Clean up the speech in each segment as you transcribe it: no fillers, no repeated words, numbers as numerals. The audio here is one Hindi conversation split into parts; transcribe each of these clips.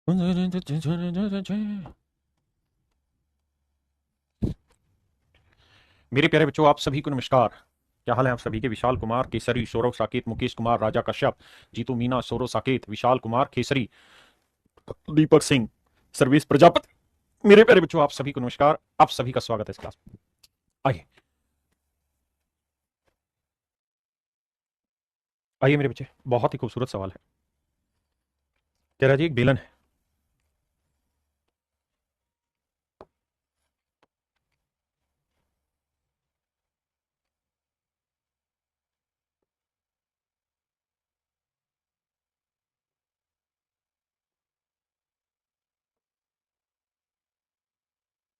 मेरे प्यारे बच्चों, आप सभी को नमस्कार। क्या हाल है आप सभी के? विशाल कुमार केसरी, सौरव साकेत, मुकेश कुमार, राजा कश्यप, जीतू मीना, सौरव साकेत, विशाल कुमार केसरी, दीपक सिंह, सर्वेश प्रजापति। मेरे प्यारे बच्चों, आप सभी को नमस्कार। आप सभी का स्वागत है इस क्लास में। आइए आइए मेरे बच्चे, बहुत ही खूबसूरत सवाल है। कह रहा जी, एक बेलन है।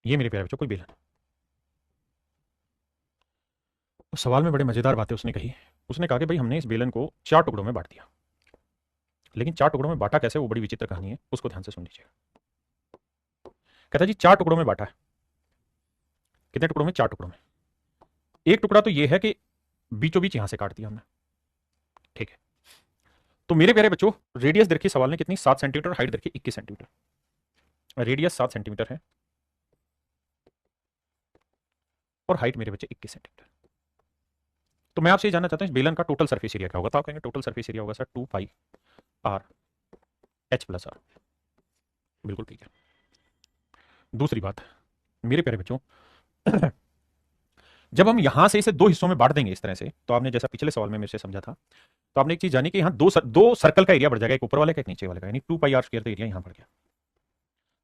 ये मेरे प्यारे बच्चों कोई बेलन है। उस सवाल में बड़े मजेदार बातें उसने कही। उसने कहा कि भाई, हमने इस बेलन को 4 टुकड़ों में बांट दिया, लेकिन 4 टुकड़ों में बांटा कैसे, वो बड़ी विचित्र कहानी है। उसको ध्यान से सुन लीजिएगा। कहता जी, 4 टुकड़ों में बांटा है। कितने टुकड़ों में? 4 टुकड़ों में। एक टुकड़ा तो ये है कि बीचों बीच यहां से काट दिया हमने। ठीक है। तो मेरे प्यारे बच्चों, रेडियस देखिए सवाल ने कितनी, 7 सेंटीमीटर। हाइट देखिए 21 सेंटीमीटर। रेडियस 7 सेंटीमीटर है और हाइट मेरे बच्चे 21 सेंटीमीटर। तो मैं आपसे ये जानना चाहता हूं, इस बेलन का टोटल सरफेस एरिया क्या होगा? तो आप कहेंगे टोटल सरफेस एरिया होगा सर 2 पाई r h+r। बिल्कुल ठीक है। दूसरी बात, मेरे प्यारे बच्चों, जब हम यहां से इसे 2 हिस्सों में बांट देंगे इस तरह से, तो आपने जैसा पिछले सवाल में मेरे से समझा था, तो आपने एक चीज जानी कि यहां दो सर्कल का एरिया बढ़ जाएगा, एक ऊपर वाले का एक नीचे वाले का, यानी 2 पाई r² तो एरिया यहां बढ़ गया।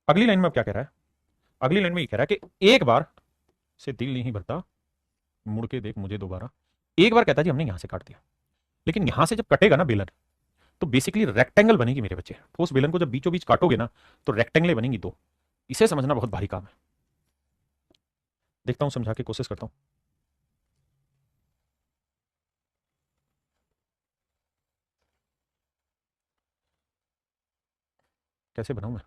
अगली लाइन में अब क्या कह रहा है? अगली लाइन में ये कह रहा है कि एक बार से दिल नहीं भरता, मुड़ के देख मुझे दोबारा। एक बार कहता जी हमने यहां से काट दिया, लेकिन यहां से जब कटेगा ना बेलन, तो बेसिकली रेक्टेंगल बनेगी मेरे बच्चे। ठोस बेलन को जब बीचों बीच काटोगे ना, तो रेक्टेंगल बनेंगी दो। इसे समझना बहुत भारी काम है। देखता हूं, समझा के कोशिश करता हूं। कैसे बनाऊं मैं?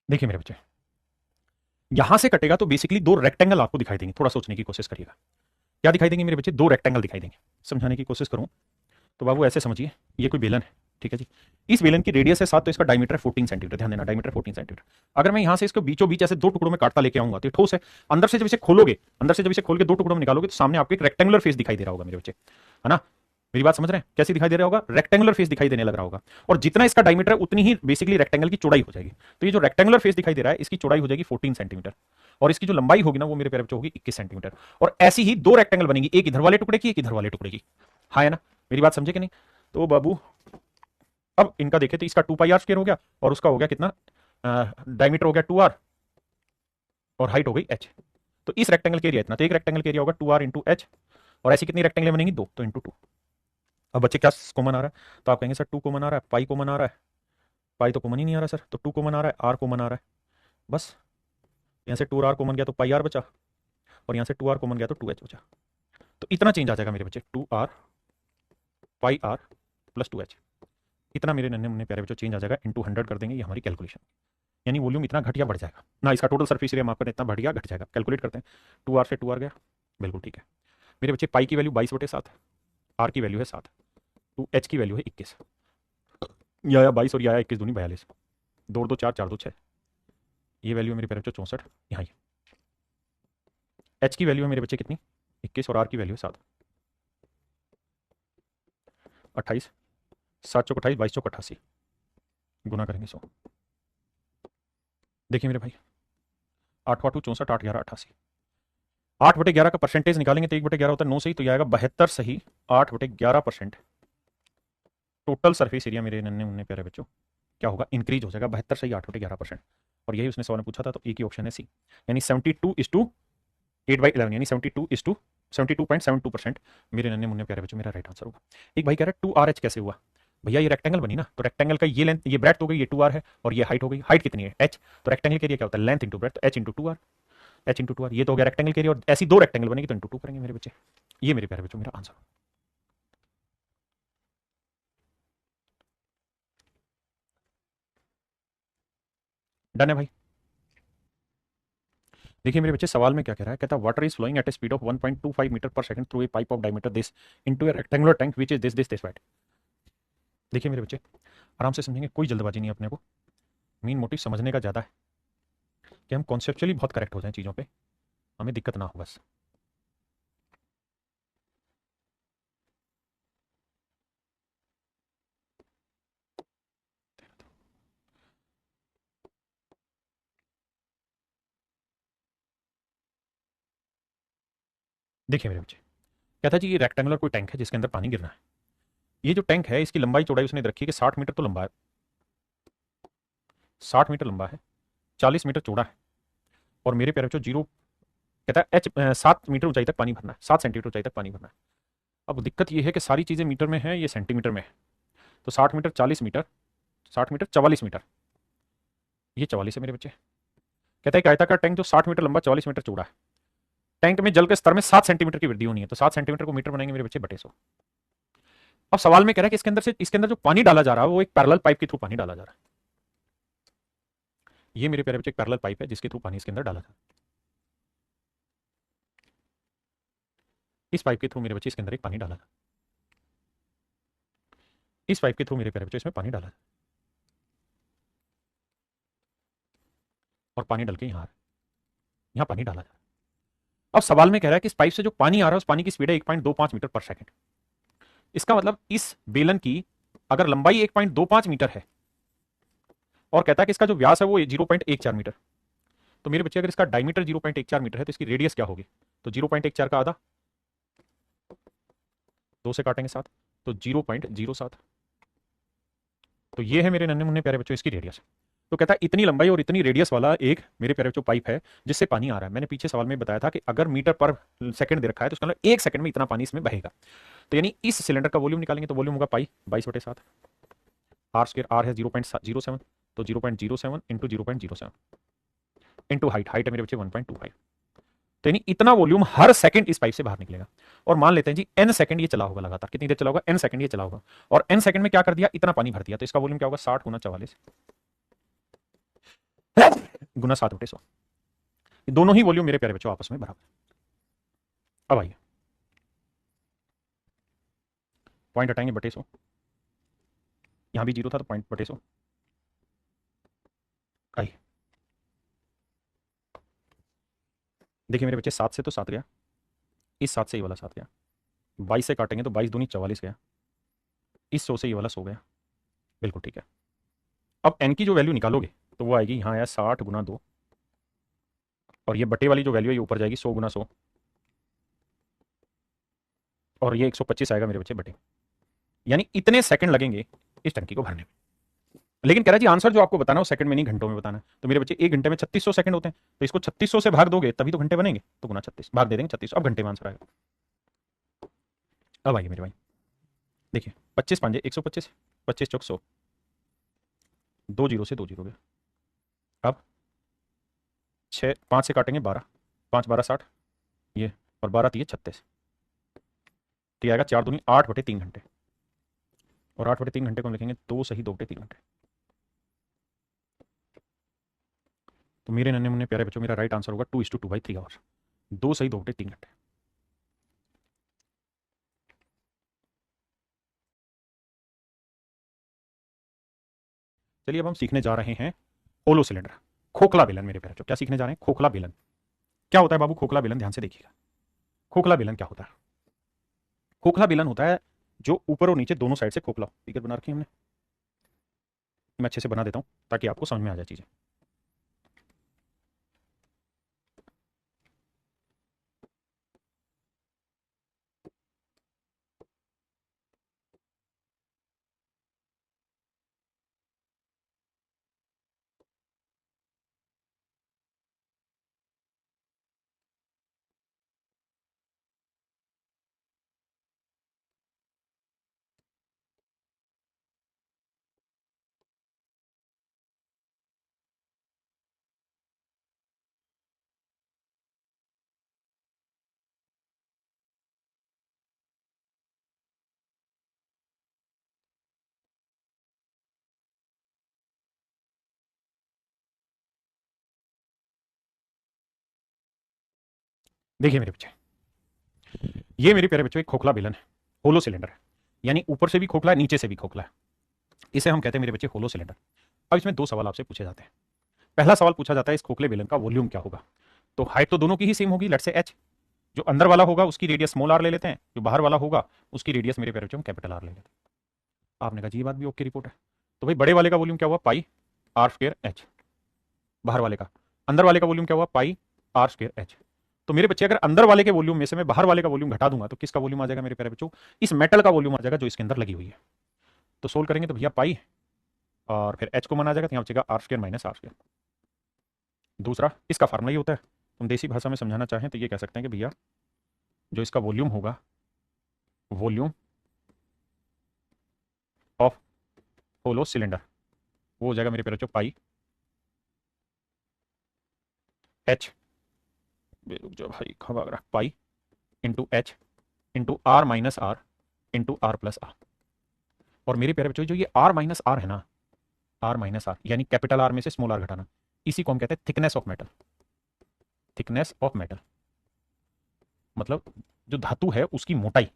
देखिए मेरे बच्चे, यहां से कटेगा तो बेसिकली दो रेक्टेंगल आपको दिखाई देंगे। थोड़ा सोचने की कोशिश करिएगा। क्या दिखाई देंगे मेरे बच्चे? दो रेक्टेंगल दिखाई देंगे। समझाने की कोशिश करूं तो बाबू ऐसे समझिए, ये कोई बेलन है। ठीक है जी। इस बेलन की रेडियस है 7, तो इसका डायमीटर 14 सेंटीमीटर। ध्यान देना, डायमीटर 14 सेंटीमीटर। अगर मैं यहां से इसको बीचों बीच ऐसे 2 टुकड़ों में काटता लेके आऊंगा, तो ये ठोस है। अंदर से जब इसे खोलोगे, अंदर से जब इसे खोल के 2 टुकड़ों में निकालोगे, तो सामने आपको एक रेक्टेंगुलर फेस दिखाई दे रहा होगा मेरे बच्चे, है ना? मेरी बात समझ रहे हैं? कैसी दिखाई दे रहा होगा? रेक्टेंगुलर फेस दिखाई देने लग रहा होगा। और जितना इसका डायमीटर है, उतनी ही बेसिकली रेक्टेंगल की चौड़ाई हो जाएगी। तो ये जो रेक्टेंगुलर फेस दिखाई दे रहा है, इसकी चौड़ाई हो जाएगी 14 सेंटीमीटर, और इसकी जो लंबाई होगी ना, वो मेरे प्यारे बच्चों होगी 21 सेंटीमीटर। और ऐसी ही दो रेक्टेंगल बनेगी, एक इधर वाले टुकड़े की, एक इधर वाले टुकड़े की। हाँ है ना? मेरी बात समझे कि नहीं? तो बाबू, अब इनका देखें तो इसका 2 पाई r² हो गया, और उसका हो गया कितना? डायमीटर हो गया 2r, और हाइट हो गई h। तो इस रेक्टेंगल के एरिया इतना, तो एक रेक्टेंगल के एरिया होगा 2r इंटू एच। और ऐसी कितनी रेक्टेंगल बनेंगी? दो, तो इंटू 2। अब बच्चे क्या कॉमन आ रहा है? तो आप कहेंगे सर 2 कॉमन आ रहा है, पाई कॉमन आ रहा है। पाई तो कॉमन ही नहीं आ रहा सर, तो 2 कॉमन आ रहा है, आर कॉमन आ रहा है। बस, यहाँ से 2r कॉमन गया तो पाई r बचा, और यहाँ से 2r कॉमन गया तो 2h बचा। तो इतना चेंज आ जाएगा मेरे बच्चे, 2r पाई r प्लस 2h। इतना मेरे नन्हे मुन्ने प्यारे बच्चों चेंज आ जाएगा। इंटू 100 कर देंगे, ये हमारी कैलकुलेशन। यानी वॉल्यूम इतना घट या बढ़ जाएगा ना, इसका टोटल सर्फेस एरिया माफ करें, इतना बढ़ गया घट जाएगा। कैलकुलेट करते हैं। 2r से 2r गया, बिल्कुल ठीक है। मेरे बच्चे, पाई की वैल्यू 22/7, आर की वैल्यू है 7, टू एच की वैल्यू है 21। या 22 और या 21 दूनी 42, 2 2 4 4 2 6। ये वैल्यू है मेरे प्यारे बच्चों 64। यहाँ ये एच की वैल्यू है मेरे बच्चे कितनी? 21, और आर की वैल्यू है 7। 28, 7 चौक 28, 22 चौक 88, गुना करेंगे 100। देखिए मेरे भाई, 8 8 64, 8 11 88। 8/11 का परसेंटेज निकालेंगे तो 1/11 होता है 9 सही, तो यह आएगा 72 सही। 8/11% टोटल सरफेस एरिया मेरे नन्हे मुन्ने प्यारे बच्चों क्या होगा? इंक्रीज हो जाएगा। 72 सही, 8/11%। और यही उसने सवाल में पूछा था, तो एक ही ऑप्शन है सी, यानी 72:8। 8/11 यानी 72:72.72%। मेरे नन्हे मुन्ने प्यारे बच्चों मेरा राइट आंसर होगा। एक भाई कह रहा है 2RH कैसे हुआ? भैया ये रेक्टेंगल बनी ना, तो रेक्टेंगल का ये लेंथ, ये ब्रेड्थ हो गई, ये 2R है, और ये हाइट हो गई। हाइट कितनी है? H। तो रेक्टेंगल के एरिया क्या होता है? Length into breadth, H into 2R। H into 2R, ये तो हो गया रेक्टेंगल के एरिया, और ऐसी दो रेक्टेंगल बनेगी तो इंटू 2 करेंगे मेरे बच्चे। ये मेरे प्यारे बच्चों मेरा आंसर। डन है भाई। देखिए मेरे बच्चे सवाल में क्या कह रहा है, कहता है water is flowing at a speed of 1.25 meter per second through a pipe of diameter this into a rectangular tank which is this wide. देखिए मेरे बच्चे आराम से समझेंगे, कोई जल्दबाजी नहीं है अपने को, मेन मोटिव समझने का ज़्यादा है कि हम कॉन्सेप्चुअली बहुत करेक्ट हो जाएं चीज़ों पे, हमें दिक्कत ना हो बस। देखिए मेरे बच्चे कहता है जी ये रेक्टेंगुलर कोई टैंक है जिसके अंदर पानी गिरना है। ये जो टैंक है इसकी लंबाई चौड़ाई उसने रखी है कि 60 मीटर तो लंबा है, 60 मीटर लंबा है, 40 मीटर चौड़ा है, और मेरे प्यारे बच्चों जीरो, कहता है एच 7 मीटर ऊंचाई तक पानी भरना है, 7 सेंटीमीटर ऊंचाई तक पानी भरना है। अब दिक्कत ये है कि सारी चीज़ें मीटर में है, ये सेंटीमीटर में है, तो 60 मीटर 40 मीटर, 60 मीटर 44 मीटर, ये 44 है मेरे बच्चे। कहता है कि आयताकार टैंक जो 60 मीटर लंबा 44 मीटर चौड़ा है, टैंक में जल के स्तर में 7 सेंटीमीटर की वृद्धि होनी है, तो 7 सेंटीमीटर को मीटर बनाएंगे मेरे बच्चे बटे 100। अब सवाल में कह रहा है कि इसके अंदर जो पानी डाला जा रहा है वो एक पैरेलल पाइप के थ्रू पानी डाला जा रहा है। ये मेरे प्यारे बच्चे एक पैरेलल पाइप है जिसके थ्रू पानी इसके अंदर डाला जा रहा है। इस पाइप के थ्रू मेरे बच्चे इसके अंदर एक पानी डाला था, इस पाइप के थ्रू मेरे प्यारे बच्चे इसमें पानी डाला था, और पानी डल के यहाँ पानी डाला था। अब सवाल में कह रहा है कि इस पाइप से जो पानी आ रहा है उस पानी की स्पीड है 1.25 मीटर पर सेकंड। इसका मतलब इस बेलन की अगर लंबाई 1.25 मीटर है और कहता है कि इसका जो व्यास है वो 0.14 मीटर, तो मेरे बच्चे अगर इसका डायमीटर 0.14 मीटर है तो इसकी रेडियस क्या होगी? तो 0.14 का आधा, 2 से काटेंगे 7, तो 0.07। तो ये है मेरे नन्हे मुन्ने प्यारे बच्चों इसकी रेडियस। तो कहता है इतनी लंबाई और इतनी रेडियस वाला एक मेरे प्यारे बच्चों पाइप है जिससे पानी आ रहा है। मैंने पीछे सवाल में बताया था कि अगर मीटर पर सेकंड दे रखा है तो उसका मतलब 1 सेकंड में इतना पानी इसमें बहेगा। तो यानी इस सिलेंडर का वॉल्यूम निकालेंगे तो वॉल्यूम होगा पाई 22/7, आर स्क्र, आर है 0.07, तो 0.07 इंटू 0.07 इंटू हाइट, हाइट है मेरे बच्चे 1.25। तो यानी इतना वॉल्यूम हर सेकंड इस पाइप से बाहर निकलेगा। और मान लेते हैं जी एन सेकंड ये चला होगा लगातार, कितनी देर चला होगा? एन सेकंड ये चला होगा, और एन सेकंड में क्या कर दिया? इतना पानी भर दिया, तो इसका वॉल्यूम क्या होगा? 60 गुना 44 गुना 7/100। दोनों ही वॉल्यूम मेरे प्यारे बच्चों आपस में बराबर। अब आइए पॉइंट हटाएंगे बटे 100, यहां भी जीरो था तो पॉइंट बटे 100। आइए देखिए मेरे बच्चे 7 से तो 7 गया, इस 7 से ये वाला 7 गया, 22 से काटेंगे तो 22 दूनी 44 गया, इस 100 से ये वाला 100 गया। बिल्कुल ठीक है। अब एन की जो वैल्यू निकालोगे तो वो आएगी, यहाँ आया 60 गुना 2, और ये बटे वाली जो वैल्यू है ये ऊपर जाएगी 100 गुना 100, और ये 125 आएगा मेरे बच्चे बटे। यानी इतने सेकंड लगेंगे इस टंकी को भरने में। लेकिन कह रहा है जी आंसर जो आपको बताना है वो सेकंड में नहीं घंटों में बताना है। तो मेरे बच्चे 1 घंटे में 3600 सेकंड होते हैं, तो इसको 3600 से भाग दोगे तभी तो घंटे बनेंगे, तो गुना 36 भाग दे देंगे 3600, अब घंटे में आंसर आएगा। अब आइए मेरे भाई देखिए 25 पांजे 125, 25 चौक 100, 2 जीरो से 2 जीरो गया। अब 6 5 से काटेंगे 12, 5 12 60, ये और 12 3 36, तो ये आएगा 4 दूनी 8/3 घंटे, और 8/3 घंटे को हम लिखेंगे 2 सही 2/3 घंटे। तो मेरे नन्हे मुन्ने प्यारे बच्चों मेरा राइट आंसर होगा 2:2/3 आवर, 2 सही 2/3 घंटे। चलिए अब हम सीखने जा रहे हैं होलो सिलेंडर, खोखला बेलन। मेरे प्यारे बच्चों क्या सीखने जा रहे हैं? खोखला बेलन। क्या होता है बाबू खोखला बेलन? ध्यान से देखिएगा, खोखला बेलन क्या होता है? खोखला बेलन होता है जो ऊपर और नीचे दोनों साइड से खोखला, फिगर बना रखी है हमने, मैं अच्छे से बना देता हूं ताकि आपको समझ में आ जाए चीजें। देखिए मेरे बच्चे, ये मेरे प्यारे बच्चों एक खोखला बेलन है, होलो सिलेंडर है, यानी ऊपर से भी खोखला है नीचे से भी खोखला है। इसे हम कहते हैं मेरे बच्चे होलो सिलेंडर। अब इसमें दो सवाल आपसे पूछे जाते हैं। पहला सवाल पूछा जाता है इस खोखले बेलन का वॉल्यूम क्या होगा। तो हाइट तो दोनों की ही सेम होगी, लेट्स से एच। जो अंदर वाला होगा उसकी रेडियस स्मॉल आर ले लेते हैं, जो बाहर वाला होगा उसकी रेडियस मेरे प्यारे बच्चों हम कैपिटल आर ले लेते हैं। आपने कहा जी ये बात भी ओके रिपोर्ट है। तो भाई बड़े वाले का वॉल्यूम क्या हुआ, पाई आर स्क्वायर एच। बाहर वाले का, अंदर वाले का वॉल्यूम क्या हुआ, पाई आर स्क्वायर एच। तो मेरे बच्चे अगर अंदर वाले के वॉल्यूम में से मैं बाहर वाले का वॉल्यूम घटा दूंगा तो किसका वॉल्यूम आ जाएगा मेरे प्यारे बच्चों, इस मेटल का वॉल्यूम आ जाएगा जो इसके अंदर लगी हुई है। तो सोल्व करेंगे तो भैया पाई और फिर एच को मना जाएगा, तो यहाँ बचेगा R square minus R square. दूसरा इसका फार्मूला ही होता है, हम देसी भाषा में समझाना चाहें तो ये कह सकते हैं कि भैया जो इसका वॉल्यूम होगा, वॉल्यूम ऑफ होलो सिलेंडर, वो हो जाएगा मेरे प्यारे बच्चों पाई एच, रुक जाओ भाई कहाँ भाग रहा, pi into H into R minus R into R plus R. और मेरे प्यारे बच्चों जो ये आर माइनस आर है ना, आर माइनस आर यानी कैपिटल आर में से स्मॉल आर घटाना, इसी को हम कहते हैं thickness of metal. Thickness of metal मतलब जो धातु है उसकी मोटाई,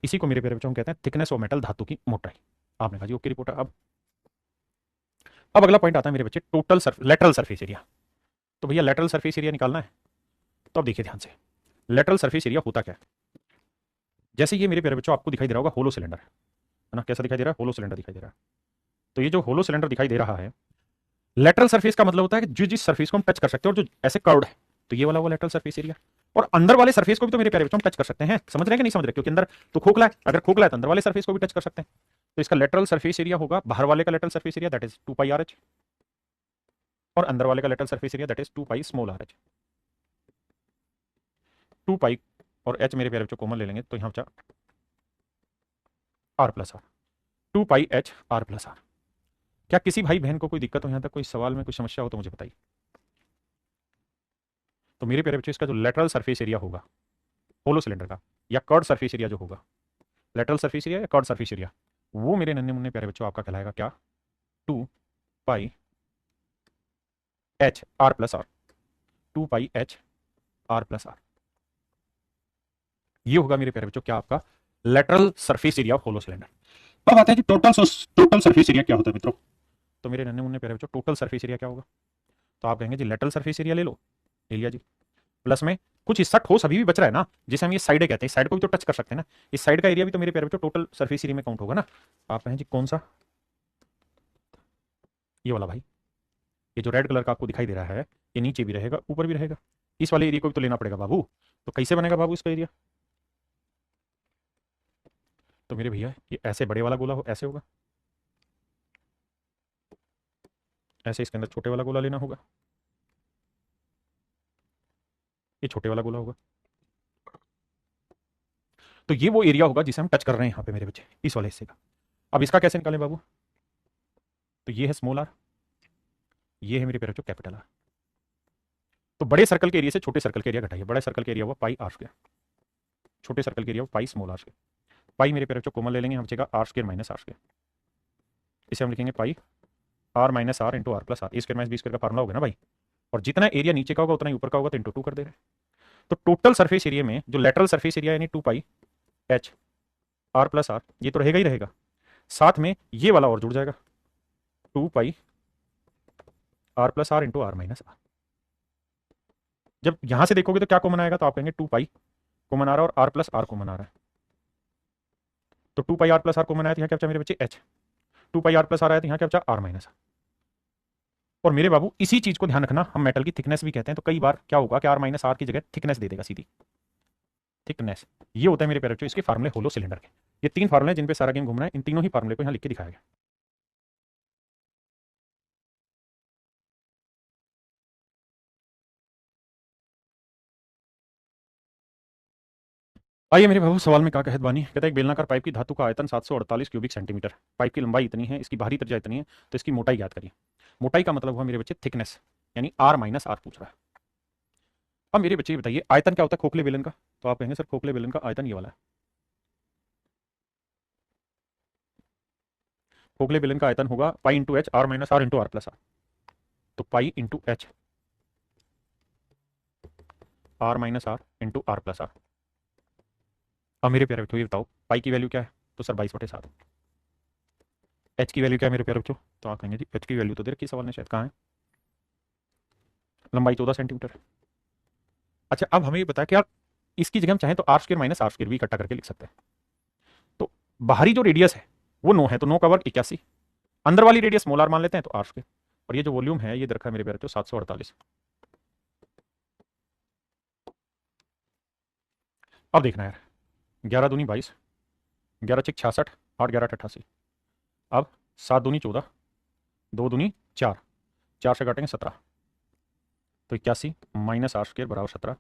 इसी को मेरे प्यारे बच्चों हम कहते हैं थिकनेस ऑफ मेटल, धातु की मोटाई। आपने कहा जी ओके रिपोर्ट है। अब अगला पॉइंट आता है मेरे बच्चे टोटल लेटरल सरफेस एरिया। तो भैया लेटरल सरफेस एरिया निकालना है, तो अब देखिए ध्यान से, लेटरल सरफेस एरिया होता क्या है। जैसे ये मेरे प्यारे बच्चों आपको दिखाई दे रहा होगा होलो सिलेंडर है ना, कैसा दिखाई दे रहा है, होलो सिलेंडर दिखाई दे रहा है। तो ये जो होलो सिलेंडर दिखाई दे रहा है, लेटरल सरफेस का मतलब होता है कि जो जिस सरफेस को हम टच कर सकते हैं और जो ऐसे कर्व्ड है, तो ये वाला वो लेटरल सरफेस एरिया। और अंदर वाले सरफेस को भी तो मेरे प्यारे बच्चों हम टच कर सकते हैं, समझ रहे हैं कि नहीं समझ रहे, क्योंकि अंदर तो खोखला है, अगर खोखला है तो अंदर वाले सरफेस को भी टच कर सकते हैं। तो इसका लेटरल सरफेस एरिया होगा बाहर वाले का lateral surface area that is 2 pi R H, और अंदर वाले का lateral surface area that is 2 pi small R H. 2 पाई और एच मेरे प्यारे बच्चों कॉमन ले लेंगे तो यहाँ बचा R plus R, 2 pi H R plus R. क्या किसी भाई बहन को कोई दिक्कत हो, यहाँ तक कोई सवाल में कोई समस्या हो तो मुझे बताइए। तो मेरे प्यारे बच्चों इसका जो लेटरल सरफेस एरिया होगा होलो सिलेंडर का, या कर्ड सरफेस एरिया जो होगा, लेटरल सरफेस एरिया या कर्ड सरफेस एरिया, वो मेरे नन्हे मुन्ने प्यारे बच्चों आपका कहलाएगा क्या, 2 pi H R plus R, 2 pi H R plus R. ये होगा मेरे प्यारे बच्चों क्या, आपका lateral surface area of hollow cylinder. अब आते हैं कि टोटल सरफेस एरिया क्या होता है मित्रों। तो मेरे नन्हे मुन्ने प्यारे बच्चों टोटल सरफेस एरिया क्या होगा, तो आप कहेंगे जी लेटरल सरफेस एरिया ले लो, ले लिया जी, प्लस में कुछ हिस्सा ठोस अभी भी बच रहा है ना, जिसे हम ये साइड कहते हैं, साइड को भी तो टच कर सकते हैं ना, इस साइड का एरिया भी तो मेरे प्यारे बच्चों टोटल सरफेस एरिया में काउंट होगा ना। आप कहें जी कौन सा, ये वाला भाई, ये जो रेड कलर का आपको दिखाई दे रहा है, ये नीचे भी रहेगा ऊपर भी रहेगा, इस वाले एरिया को भी तो लेना पड़ेगा बाबू। तो कैसे बनेगा बाबू इसका एरिया, तो मेरे भैया ये ऐसे बड़े वाला गोला हो ऐसे होगा, ऐसे इसके अंदर छोटे वाला गोला लेना होगा, ये छोटे वाला गोला होगा। तो ये वो एरिया होगा जिसे हम टच कर रहे हैं यहाँ पे मेरे बच्चे, इस वाले हिस्से का। अब इसका कैसे निकालें बाबू, तो ये है स्मॉल आर, ये है मेरे प्यारे बच्चों कैपिटल आर। तो बड़े सर्कल के एरिया से छोटे सर्कल के एरिया घटाइए, बड़े सर्कल के एरिया हुआ पाई आर स्क्वायर, छोटे सर्कल के एरिया हुआ pi small R square. Pi मेरे प्यारे बच्चों कॉमन ले लेंगे, हम बचेगा R square minus R square, इसे हम लिखेंगे pi R minus R into R plus R, A square minus B square का फार्मूला होगा ना भाई, और जितना एरिया नीचे का होगा उतना ही ऊपर का होगा, तो इंटू 2 कर दे रहे हैं। तो टोटल सरफेस एरिया में जो लेटरल सरफेस एरिया यानी 2 pi H R plus R, ये तो रहेगा ही रहेगा, साथ में ये वाला और जुड़ जाएगा 2 pi R plus R into R minus R. जब यहां से देखोगे तो क्या कॉमन आएगा, तो आप कहेंगे 2 पाई कॉमन आ रहा है और आर प्लस आर कॉमन आ रहा है, तो 2 pi R plus R common आया तो यहाँ क्या बचा मेरे बच्चे H, 2 pi R plus R आया तो यहाँ क्या बचा आर माइनस आर। और मेरे बाबू इसी चीज को ध्यान रखना, हम मेटल की थिकनेस भी कहते हैं, तो कई बार क्या होगा कि आर माइनस आर की जगह थिकनेस दे देगा सीधी, थिकनेस। ये होता है मेरे प्यारे बच्चों इसके फार्मूले होलो सिलेंडर के। ये 3 फार्मूले जिन पे सारा गेम घूमना है, इन तीनों ही फार्मूले को यहाँ लिख के दिखाया गया। आइए मेरे बाबू सवाल में क्या कहत बानी, कहता है एक बेलनाकार पाइप की धातु का आयतन 748 क्यूबिक सेंटीमीटर, पाइप की लंबाई इतनी है, इसकी बाहरी त्रिज्या इतनी है, तो इसकी मोटाई याद करिए। मोटाई का मतलब हुआ मेरे बच्चे थिकनेस, यानी आर माइनस आर पूछ रहा है। अब मेरे बच्चे बताइए आयतन क्या होता है खोखले बेलन का, तो आप कहेंगे सर खोखले बेलन का आयतन ये वाला है। खोखले बेलन का आयतन होगा pi into H R minus R into R plus R, तो pi into H R minus R into R plus R. अब मेरे प्यारे बच्चों ये बताओ पाई की वैल्यू क्या है, तो सर 22/7। एच की वैल्यू क्या है मेरे प्यारे बच्चों, तो आप कहेंगे जी एच की वैल्यू तो दे रखी सवाल ने शायद, कहाँ है, लंबाई 14 सेंटीमीटर। अच्छा अब हमें ये पता है कि यार इसकी जगह हम चाहें तो R square minus R square भी इकट्ठा करके लिख सकते हैं। तो बाहरी जो रेडियस है वो 9 है, तो 9 का वर्ग 81, अंदर वाली रेडियस स्मॉल आर मान लेते हैं तो आर स्क्र, और ये जो वॉल्यूम है ये दे रखा है मेरे प्यारे बच्चों 748। अब देखना यार 11×2 = 22, 11×6 = 66, 8×11 = 88। अब 7×2 = 14, 2×2 = 4, 4 से काटेंगे 17, तो 81 माइनस आर स्क्र बराबर 17।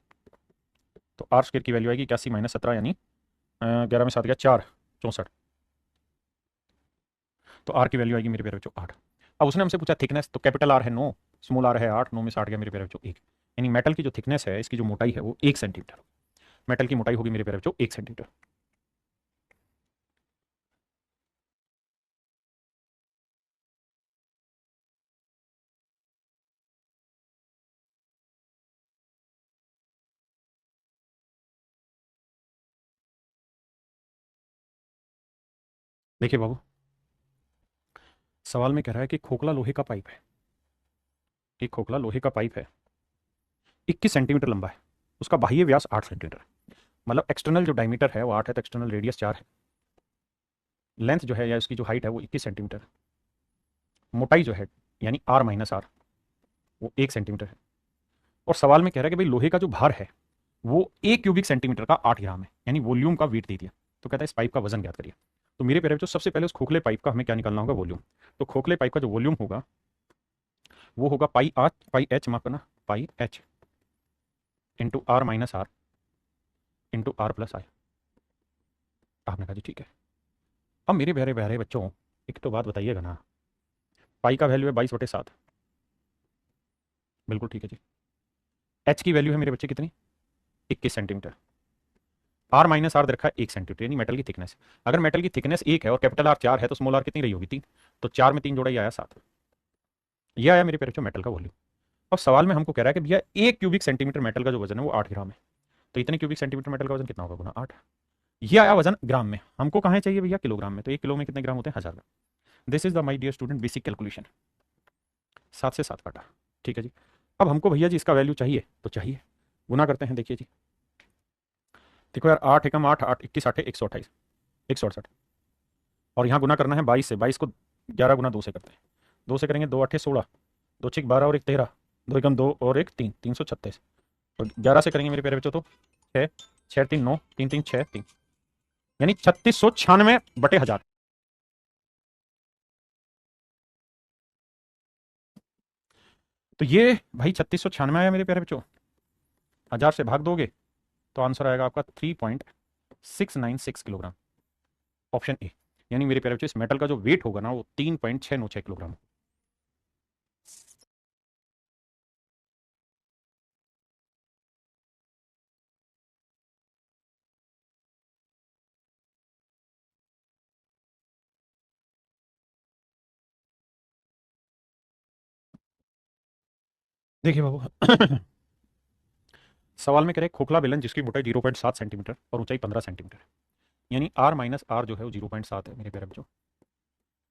तो आर स्क्र की वैल्यू आएगी 81 माइनस 17 यानी 11 में 7 गया 4, 64। तो आर की वैल्यू आएगी मेरे प्यारे बच्चों 8। अब उसने हमसे पूछा थिकनेस, तो कैपिटल आर है 9, स्मॉल आर है 8, 9 में 60 गया मेरे प्यारे बच्चों 1, यानी मेटल की जो थिकनेस है इसकी जो मोटाई है वो 1 सेंटीमीटर। मेटल की मोटाई होगी मेरे प्यारे बच्चों 1 सेंटीमीटर। देखिए बाबू सवाल में कह रहा है कि खोखला लोहे का पाइप है, एक खोखला लोहे का पाइप है 21 सेंटीमीटर लंबा है, उसका बाह्य व्यास 8 सेंटीमीटर है, मतलब एक्सटर्नल जो डायमीटर है वो 8 है तो एक्सटर्नल रेडियस 4 है, लेंथ जो है या उसकी जो हाइट है वो 21 सेंटीमीटर है, मोटाई जो है यानी आर माइनस आर वो 1 सेंटीमीटर है, और सवाल में कह रहा है कि भाई लोहे का जो भार है वो 1 क्यूबिक सेंटीमीटर का 8 ग्राम है, यानी वॉल्यूम का वेट दे दिया, तो कहता है इस पाइप का वजन ज्ञात करिए। तो मेरे प्यारे बच्चों सबसे पहले उस खोखले पाइप का हमें क्या निकालना होगा, वॉल्यूम। तो खोखले पाइप का जो वॉल्यूम होगा वो होगा पाई एच, माफ करना, pi H into R minus R into R plus I. आपने कहा जी ठीक है। अब मेरे प्यारे प्यारे बच्चों एक तो बात बताइएगा ना, पाई का वैल्यू है 22/7, बिल्कुल ठीक है जी। एच की वैल्यू है मेरे बच्चे कितनी, 21 सेंटीमीटर। आर माइनस आर रखा है 1 सेंटीमीटर, यानी मेटल की थिकनेस। अगर मेटल की थिकनेस 1 है और कैपिटल आर 4 है तो स्मॉल आर कितनी रही होगी, 3, तो 4 में 3 जोड़ा, ये आया 7। ये आया मेरे प्यारे बच्चों मेटल का वॉल्यूम। अब सवाल में हमको कह रहा है कि भैया 1 क्यूबिक सेंटीमीटर मेटल का जो वजन है वो 8 ग्राम है, तो इतने क्यूबिक सेंटीमीटर मेटल का वजन कितना होगा, गुना 8। ये आया वजन ग्राम में, हमको कहाँ चाहिए भैया किलोग्राम में, तो 1 किलो में कितने ग्राम होते हैं, 1000 gram. This is the my dear student basic calculation. 7 से 7 काटा, ठीक है जी। अब हमको भैया जी इसका वैल्यू चाहिए, तो चाहिए गुना करते हैं, देखिए जी। देखो यार 8 एकम 8, 8 21 8 128, 168, और यहाँ गुना करना है 22 से, 22 को 11×2 से करते हैं, 2 से करेंगे 2 8 16, 2 6 12 और 1 13, 2 एकम 2 और 1 3, 336, और 11 से करेंगे मेरे प्यारे बच्चों तो 6, 6 3 9, 3 3 6 3, यानी 3696/1000। तो ये भाई 3696 आया मेरे प्यारे बच्चों, 1000 से भाग दोगे तो आंसर आएगा आपका 3.696 किलोग्राम, ऑप्शन ए। यानी मेरे प्यारे बच्चों इस मेटल का जो वेट होगा ना वो 3.696 किलोग्राम। देखिए बाबू सवाल में कह रहे हैं खोखला बेलन जिसकी मोटाई 0.7 सेंटीमीटर और ऊंचाई 15 सेंटीमीटर, यानी आर माइनस आर जो है वो 0.7 है मेरे प्यारे बच्चों,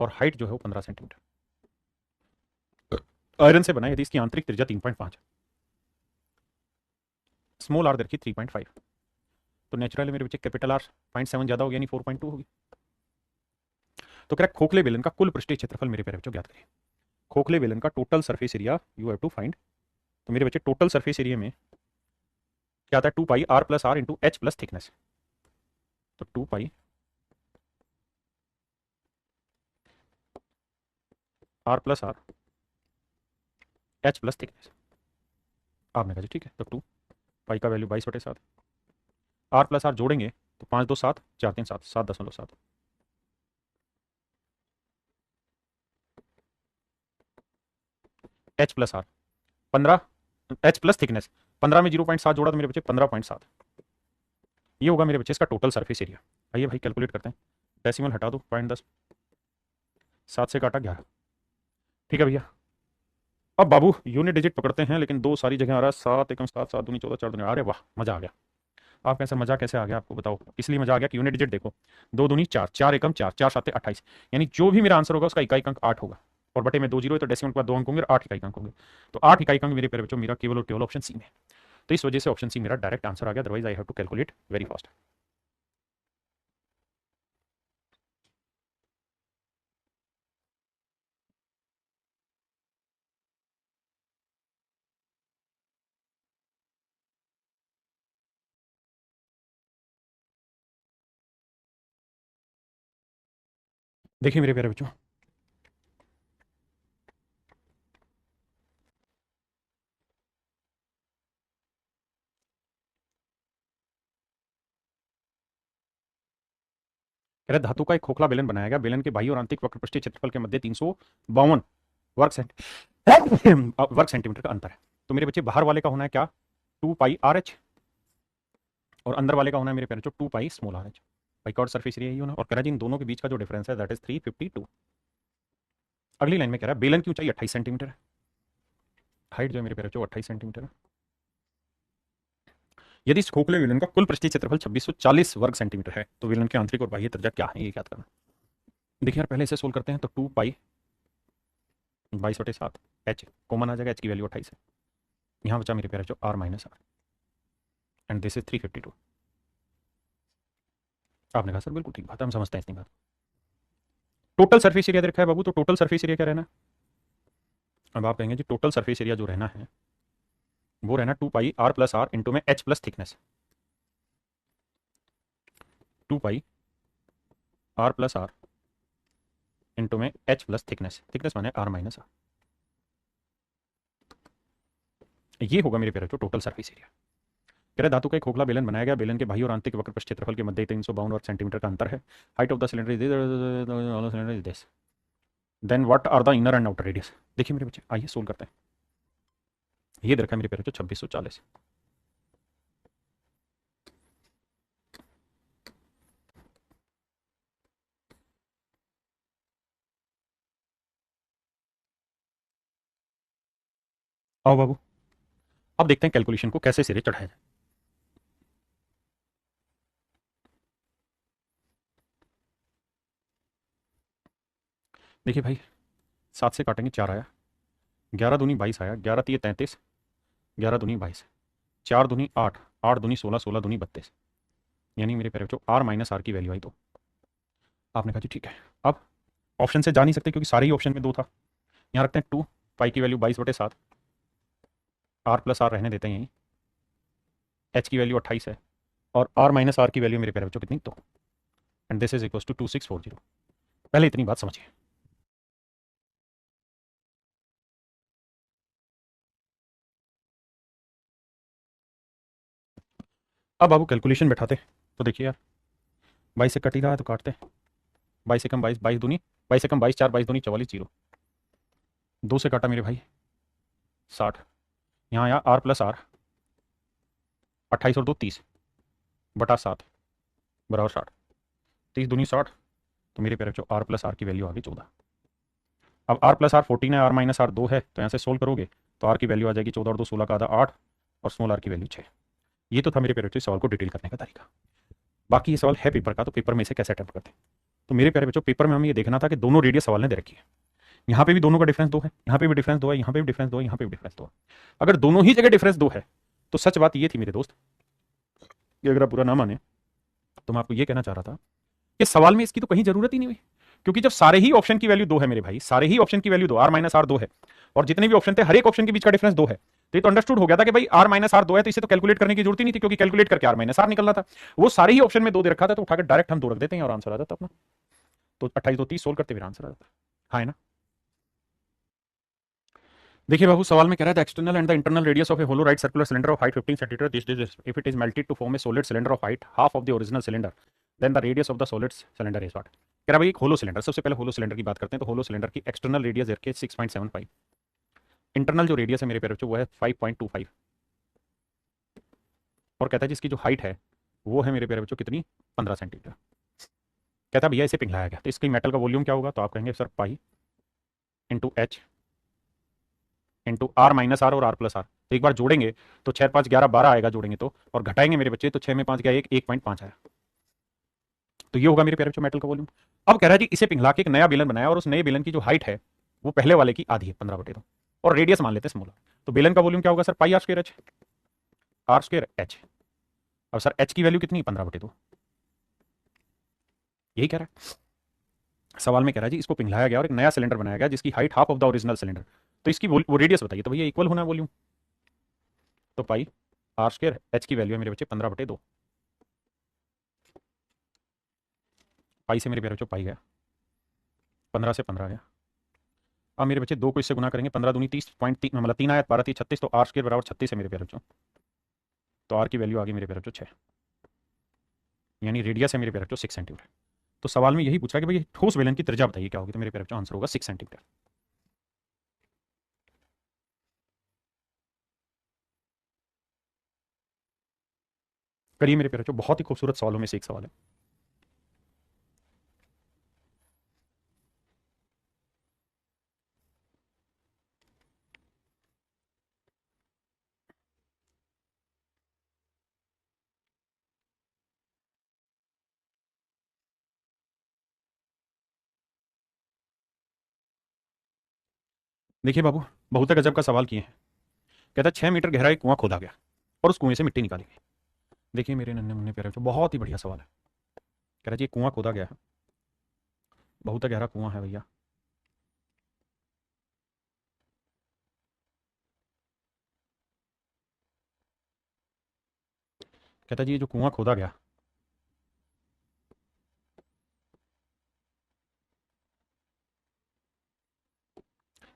और हाइट जो है वो 15 सेंटीमीटर, आयरन से बना है, यदि इसकी आंतरिक त्रिज्या 3.5 है, स्मॉल आर देखिए 3.5, तो नेचुरली मेरे बच्चे कैपिटल आर 0.7 ज्यादा हो गया, यानी 4.2 होगी। तो कह रहा है खोखले बेलन का कुल पृष्ठीय क्षेत्रफल मेरे प्यारे बच्चों ज्ञात करिए। खोखले बेलन का total surface area you have to find, तो मेरे बच्चे टोटल सरफेस एरिया में क्या आता है, 2 pi R plus R into H plus thickness, तो 2 pi R plus R H plus thickness. आपने कहा जी ठीक है, तो 2 पाई का वैल्यू 22/7, आर प्लस आर जोड़ेंगे तो 5 2 7, 4 3 7, 7.7, H plus R 15, H plus thickness 15 में 0.7 जोड़ा तो मेरे बच्चे 15.7, ये होगा मेरे बच्चे इसका टोटल सरफेस एरिया। आइए भाई कैलकुलेट करते हैं, डेसिमल हटा दो, 0.10, 7 से काटा 11, ठीक है भैया। अब बाबू यूनिट डिजिट पकड़ते हैं, लेकिन दो सारी जगह आ रहा है, 7 एकम 7, 7 दूनी 14, 4 दूनी, अरे वाह मजा आ गया। आप कैसे मजा कैसे आ गया आपको बताओ? इसलिए मजा आ गया कि यूनिट डिजिट देखो, 2 दूनी 4, 4 एकम 4, 4 7 28, यानी जो भी मेरा आंसर होगा उसका इकाई अंक 8 होगा, और बटे में 2 जीरो है तो डेसिमल के बाद 2 अंक होंगे और 8 इकाई अंक होंगे। तो 8 इकाई अंक मेरे प्यारे बच्चों मेरा केवल और केवल ऑप्शन सी में। तो इस वजह से ऑप्शन सी मेरा डायरेक्ट आंसर आ गया, otherwise I have to calculate very fast. देखिए मेरे प्यारे बच्चों, कह रहे धातु का एक खोखला बेलन बनाया गया, बेलन के बाह्य और आंतरिक वक्र पृष्ठीय क्षेत्रफल के मध्य 352 वर्ग वर्ग सेंटीमीटर का अंतर है। तो मेरे बच्चे बाहर वाले का होना है क्या, 2 पाई आर एच, और अंदर वाले का होना है मेरे प्यारे बच्चों 2 पाई स्मॉल आर एच। भाई कॉर्ड सरफेस एरिया यही होना, और कह रहा है जी इन दोनों के बीच का जो डिफरेंस है दैट इज 352। अगली लाइन में कह रहा है बेलन की ऊंचाई 28 सेंटीमीटर है, हाइट जो है मेरे प्यारे बच्चों 28 सेंटीमीटर है। यदि इस खोखले बेलन का कुल पृष्ठीय क्षेत्रफल 2640 वर्ग सेंटीमीटर है तो बेलन के आंतरिक और बाह्य त्रिज्या क्या है, ये याद करना। देखिए यार पहले इसे सोल्व करते हैं, तो 2 पाई 22/7 एच कॉमन आ जाएगा, एच की वैल्यू 28 है, यहाँ बचा मेरे प्यारे बच्चों R minus R, and this is 352। आपने कहा सर बिल्कुल ठीक बात है, हम समझते हैं इतनी बात। टोटल सरफेस एरिया देखा है बाबू, तो टोटल सरफेस एरिया क्या रहना है? अब आप कहेंगे जी टोटल सरफेस एरिया जो रहना है वो रहना 2 pi R plus R into में H plus thickness, 2 pi R plus R into में एच प्लस थिकनेस, थिकनेस माने आर माइनस आर, ये होगा मेरे प्यारे बच्चों टोटल सरफेस एरिया। कह रहे धातु का एक खोखला बेलन बनाया गया, बेलन के बाह्य और आंतरिक वक्र पृष्ठ क्षेत्रफल के मध्य 352 वर्ग सेंटीमीटर का अंतर है, height of the cylinder is this, then what are the inner and outer radius. देखिए मेरे बच्चे आइए सोल्व करते हैं। ये दे रखा है मेरे प्यारे बच्चों 2640। आओ बाबू अब देखते हैं कैलकुलेशन को कैसे सिरे चढ़ाया जाए। देखिए भाई 7 से काटेंगे 4 आया, 11 दूनी 22 आया, 11 तीय 33, 11 दूनी 22, 4 दूनी 8, 8 दूनी 16, 16 दूनी 32, यानी मेरे प्यारे बच्चों आर माइनस आर की वैल्यू आई। तो आपने कहा जी ठीक है, अब ऑप्शन से जा नहीं सकते क्योंकि सारे ही ऑप्शन में 2 था, यहाँ रखते हैं 2 पाई की वैल्यू 22/7, आर प्लस आर रहने देते हैं यहीं, एच की वैल्यू 28 है, और आर माइनस आर की वैल्यू मेरे प्यारे बच्चों कितनी, तो and this is equal to 2640। पहले इतनी बात समझिए। अब बाबू कैलकुलेशन बैठाते, तो देखिए यार 22 से कट ही रहा है तो काटते हैं, 22 एकम 22, 22 दूनी 22 एकम 22, 4 22 दूनी 44, जीरो, 2 से काटा मेरे भाई 60, यहाँ आया आर प्लस आर, 28 और 2 30 बटा 7 बराबर 60, 30 दूनी 60, तो मेरे प्यारे बच्चों आर प्लस आर की वैल्यू आ गई 14। अब आर प्लस आर 14 है, आर माइनस आर 2 है, तो यहाँ से सोल्व करोगे तो आर की वैल्यू आ जाएगी 14 और 2 16 का आधा 8, और स्मॉल आर की वैल्यू 6। ये तो था मेरे प्यारे बच्चों सवाल को डिटेल करने का तरीका। बाकी ये सवाल है पेपर का, तो पेपर में इसे कैसे अटेम्प्ट करते हैं। तो मेरे प्यारे बच्चों पेपर में हमें ये देखना था कि दोनों रेडियस सवाल ने दे रखी है, यहाँ पे भी दोनों का डिफरेंस 2 है, यहाँ पे भी डिफरेंस 2 है, यहाँ पे भी डिफरेंस 2 है, यहाँ पे भी डिफरेंस 2 है। अगर दोनों ही जगह डिफरेंस 2 है तो सच बात ये थी मेरे दोस्त कि अगर आप बुरा ना माने तो मैं आपको ये कहना चाह रहा था कि सवाल में इसकी तो कहीं जरूरत ही नहीं हुई, क्योंकि जब सारे ही ऑप्शन की वैल्यू 2 है मेरे भाई, सारे ही ऑप्शन की वैल्यू 2 आर माइनस आर 2 है, और जितने भी ऑप्शन थे हर एक ऑप्शन के बीच का डिफरेंस 2 है, तो ये तो अंडरस्टूड हो गया था कि भाई आर माइनस आर 2 है, तो इसे तो कैलकुलेट करने की जरूरत ही नहीं थी, क्योंकि कैलकुलेट करके आर माइनस आर निकलना था। वो सारे ही ऑप्शन में 2 दे रखा था, तो उठाकर डायरेक्ट हम 2 रख देते हैं और आंसर आ जाता अपना। तो 28 2 30 सोल्व करते हुए आंसर आ जाता है, हाँ है ना। देखिए बाबू सवाल में कह रहा है external and the internal radius of a hollow right circular cylinder of height 15 centimetre, this if it is melted to form a solid cylinder of height half of the original cylinder, then the radius of the solid cylinder is what. कह रहा भाई एक होलो सिलेंडर, सबसे पहले होलो सिलेंडर की बात करते हैं, तो होलो सिलेंडर की एक्सटर्नल रेडियस है 6.75, इंटरनल जो रेडियस है मेरे प्यारे बच्चों वो है 5.25, और कहता है जिसकी जो हाइट है वो है मेरे प्यारे बच्चों कितनी, 15 सेंटीमीटर। कहता है भैया इसे पिघलाया गया, तो इसकी मेटल का वॉल्यूम क्या होगा, तो आप कहेंगे sir pi into H into R minus R और आर प्लस आर। तो एक बार जोड़ेंगे तो 6 5 11 12 आएगा जोड़ेंगे तो, और घटाएंगे मेरे बच्चे तो 6 में 5 गया 1, 1.5 आया। तो ये होगा मेरे प्यारे बच्चों मेटल का वॉल्यूम। अब कह रहा है जी इसे पिघला के एक नया बेलन बनाया और उस नए बेलन की जो हाइट है वो पहले वाले की आधी है 15/2, और रेडियस मान लेते हैं स्मॉल। तो बेलन का वॉल्यूम क्या होगा sir? Pi R square H, R square H. अब सर एच की वैल्यू कितनी? 15/2। यही कह रहा है सवाल में। कह रहा है जी इसको पिघलाया गया और एक नया सिलेंडर बनाया गया जिसकी height half of the original cylinder. तो इसकी वो रेडियस बताइए। तो भैया इक्वल होना वॉल्यूम, तो पाई आर स्क्वायर एच की वैल्यू है मेरे बच्चे 15/2। पाई से मेरे प्यारे बच्चों पाई गया, 15 से 15 गया। अब मेरे बच्चे 2 को इससे गुना करेंगे, 15 दूनी 30.3, मतलब 3 आया 12 3 36, तो आर स्क्वायर बराबर 36 है मेरे प्यारे बच्चों। तो आर की वैल्यू आ गई मेरे प्यारे बच्चों 6, यानी रेडियस है मेरे प्यारे बच्चों 6 सेंटीमीटर। तो सवाल में यही पूछा कि भाई ठोस बेलन की त्रिज्या बताइए क्या होगी, तो मेरे प्यारे बच्चों आंसर होगा 6 सेंटीमीटर। करिए मेरे प्यारे बच्चों, बहुत ही खूबसूरत सवालों में से एक सवाल है। देखिए बाबू, बहुत गजब का सवाल किए हैं। कहता है 6 मीटर गहरा एक कुआं खोदा गया और उस कुएं से मिट्टी निकाली गई। देखिए मेरे नन्हे मुन्ने प्यारे बच्चों, बहुत ही बढ़िया सवाल है। कह रहा है जी कुआं खोदा गया है, बहुत गहरा कुआं है भैया। कहता है जी ये जो कुआं खोदा गया,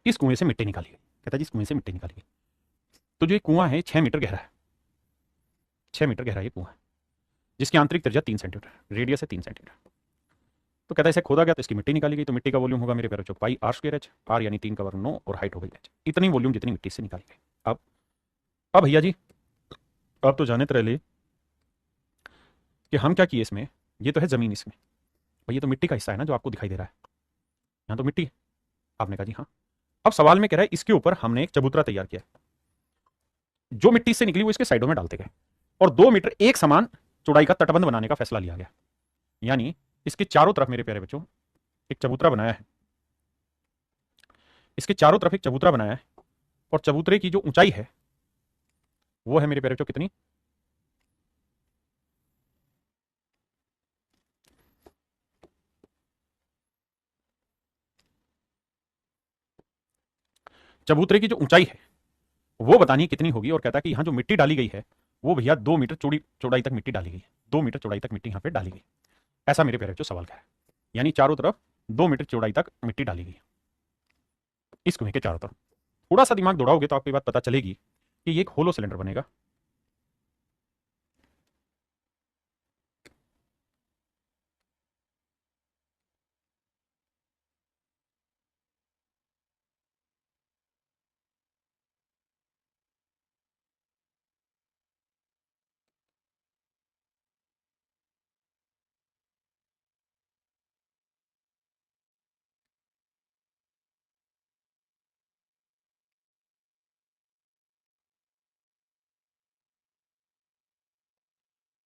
इस कुएं से मिट्टी निकाली गई। कहता है जी इस कुएं से मिट्टी निकाली गई। तो जो ये कुआं है 6 मीटर गहरा है, 6 मीटर गहरा ये कुआं है जिसकी आंतरिक त्रिज्या 3 सेंटीमीटर, रेडियस है 3 सेंटीमीटर। तो कहता है इसे खोदा गया तो इसकी मिट्टी निकाली गई। तो मिट्टी का वॉल्यूम होगा मेरे प्यारे बच्चों पाई आर स्क्वायर एच, आर यानी 3 का वर्ग 9 और हाइट हो गई एच। इतनी वॉल्यूम जितनी मिट्टी से निकाली गई। अब भैया जी अब तो जाने तरह कि हम क्या किए इसमें। ये तो है जमीन, इसमें भाई ये तो मिट्टी का हिस्सा है ना जो आपको दिखाई दे रहा है, यहाँ तो मिट्टी है। आपने कहा जी हाँ। अब सवाल में कह रहा है इसके ऊपर हमने एक चबूतरा तैयार किया, जो मिट्टी से निकली वो इसके साइडों में डालते गए और 2 मीटर एक समान चौड़ाई का तटबंध बनाने का फैसला लिया गया। यानी इसके चारों तरफ मेरे प्यारे बच्चों एक चबूतरा बनाया है, इसके चारों तरफ एक चबूतरा बनाया है, और चबूतरे की जो ऊंचाई है वो है मेरे प्यारे बच्चों कितनी? चबूतरे की जो ऊंचाई है वो बतानी कितनी होगी, और कहता है कि यहां जो मिट्टी डाली गई है वो भैया 2 मीटर चौड़ी चौड़ाई तक मिट्टी डाली गई है, 2 मीटर चौड़ाई तक मिट्टी यहां पे डाली गई। ऐसा मेरे प्यारे बच्चों सवाल का है। यानी चारों तरफ 2 मीटर चौड़ाई तक मिट्टी डाली गई इस कुएं के चारों तरफ। थोड़ा सा दिमाग दौड़ाओगे तो आपको ये बात पता चलेगी कि ये एक होलो सिलेंडर बनेगा।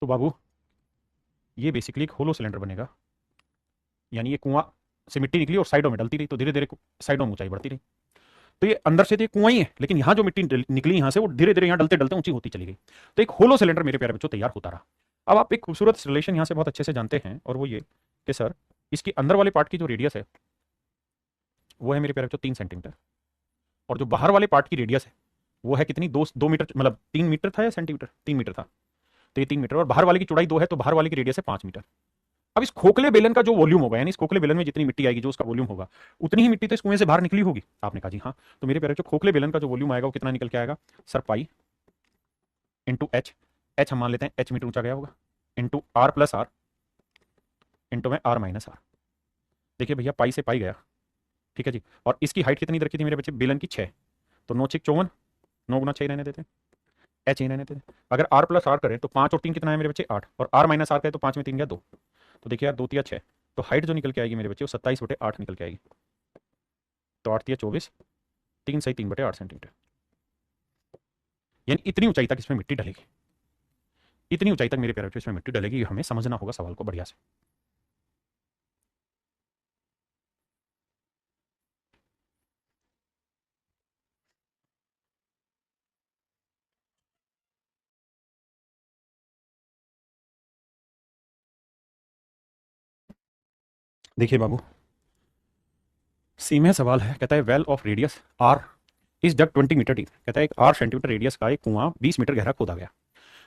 तो बाबू ये बेसिकली एक होलो सिलेंडर बनेगा, यानी ये कुआं से मिट्टी निकली और साइडों में डलती रही तो धीरे धीरे साइडों में ऊंचाई बढ़ती रही। तो ये अंदर से तो ये कुआं ही है, लेकिन यहाँ जो मिट्टी निकली यहाँ से वो धीरे धीरे यहाँ डलते डलते ऊंची होती चली गई। तो एक होलो सिलेंडर मेरे प्यारे बच्चों तैयार होता रहा। अब आप एक खूबसूरत रिलेशन यहाँ से बहुत अच्छे से जानते हैं, और वो ये कि सर इसकी अंदर वाले पार्ट की जो रेडियस है वो है मेरे प्यारे बच्चों 3 सेंटीमीटर, और जो बाहर वाले पार्ट की रेडियस है वो है कितनी? 2 मीटर, मतलब 3 मीटर था या सेंटीमीटर? 3 मीटर था। तो ये 3 मीटर, और बाहर वाले की चौड़ाई 2 है तो बाहर वाले की रेडियस है 5 मीटर। अब इस खोखले बेलन का जो वॉल्यूम होगा, यानी इस खोखले बेलन में जितनी मिट्टी आएगी जो उसका वॉल्यूम होगा, उतनी ही मिट्टी तो इस कुएं से बाहर निकली होगी। आपने कहा जी हाँ। तो मेरे प्यारे जो खोखले बेलन का जो वॉल्यूम आएगा वो कितना निकल के आएगा sir? Pi into H, H हम मान लेते हैं एच मीटर ऊंचा गया होगा, into R plus R, into में आर माइनस आर। देखिए भैया पाई से पाई गया, ठीक है जी। और इसकी हाइट कितनी रखी थी मेरे बच्चे बेलन की? 6। तो 9 6 54, 9 गुना 6 रहने देते हैं, एच ही रहने देते हैं। अगर आर प्लस आर करें तो 5 और 3 कितना है मेरे बच्चे? 8, और आर माइनस आर करें तो 5 में 3 गया 2। तो देखिए यार 2 तिया 6, तो हाइट जो निकल के आएगी मेरे बच्चे वो 27/8 निकल के आएगी। तो 8 तिया 24, 3 × 3 = 8 सेंटीमीटर, यानी इतनी ऊंचाई तक इसमें मिट्टी डलेगी, इतनी ऊंचाई तक मेरे प्यारे बच्चों इसमें मिट्टी डलेगी। हमें समझना होगा सवाल को बढ़िया से। देखिए बाबू, सीधा सवाल है, कहता है well of radius R is dug 20 metre deep. कहता है एक 8 सेंटीमीटर रेडियस का एक कुआं 20 मीटर गहरा खोदा गया।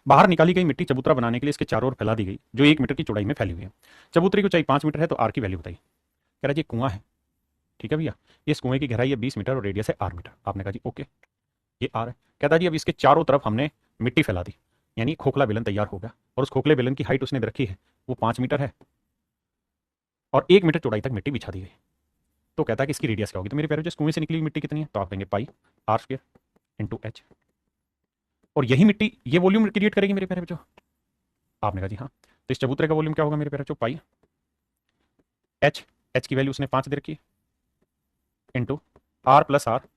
बाहर निकाली गई मिट्टी चबूतरा बनाने के लिए इसके चारों ओर फैला दी गई, जो 1 मीटर की चौड़ाई में फैली हुई है। चबूतरे की ऊंचाई 5 मीटर है, तो आर की वैल्यू बताइए। कह रहा जी कुआं है, ठीक है भैया, इस कुएं की गहराई है 20 मीटर और रेडियस है आर मीटर। आपने कहा जी ओके, ये आर है। कहता जी अब इसके चारों तरफ हमने मिट्टी फैला दी, यानी खोखला बेलन तैयार हो गया, और उस खोखले बेलन की हाइट उसने रखी है वो 5 मीटर है, और 1 मीटर चौड़ाई तक मिट्टी बिछा दी गई। तो कहता है कि इसकी रेडियस क्या होगी। तो मेरे प्यारे, जो कुएं से निकली हुई मिट्टी कितनी है, तो आप देंगे पाई आर स्क्वायर इंटू एच, और यही मिट्टी ये वॉल्यूम क्रिएट करेगी मेरे प्यारे बच्चों। आपने कहा जी हाँ, तो इस चबूतरे का वॉल्यूम क्या होगा मेरे प्यारे बच्चों, पाई एच, एच की वैल्यू उसने 5 दे रखी है, into R plus R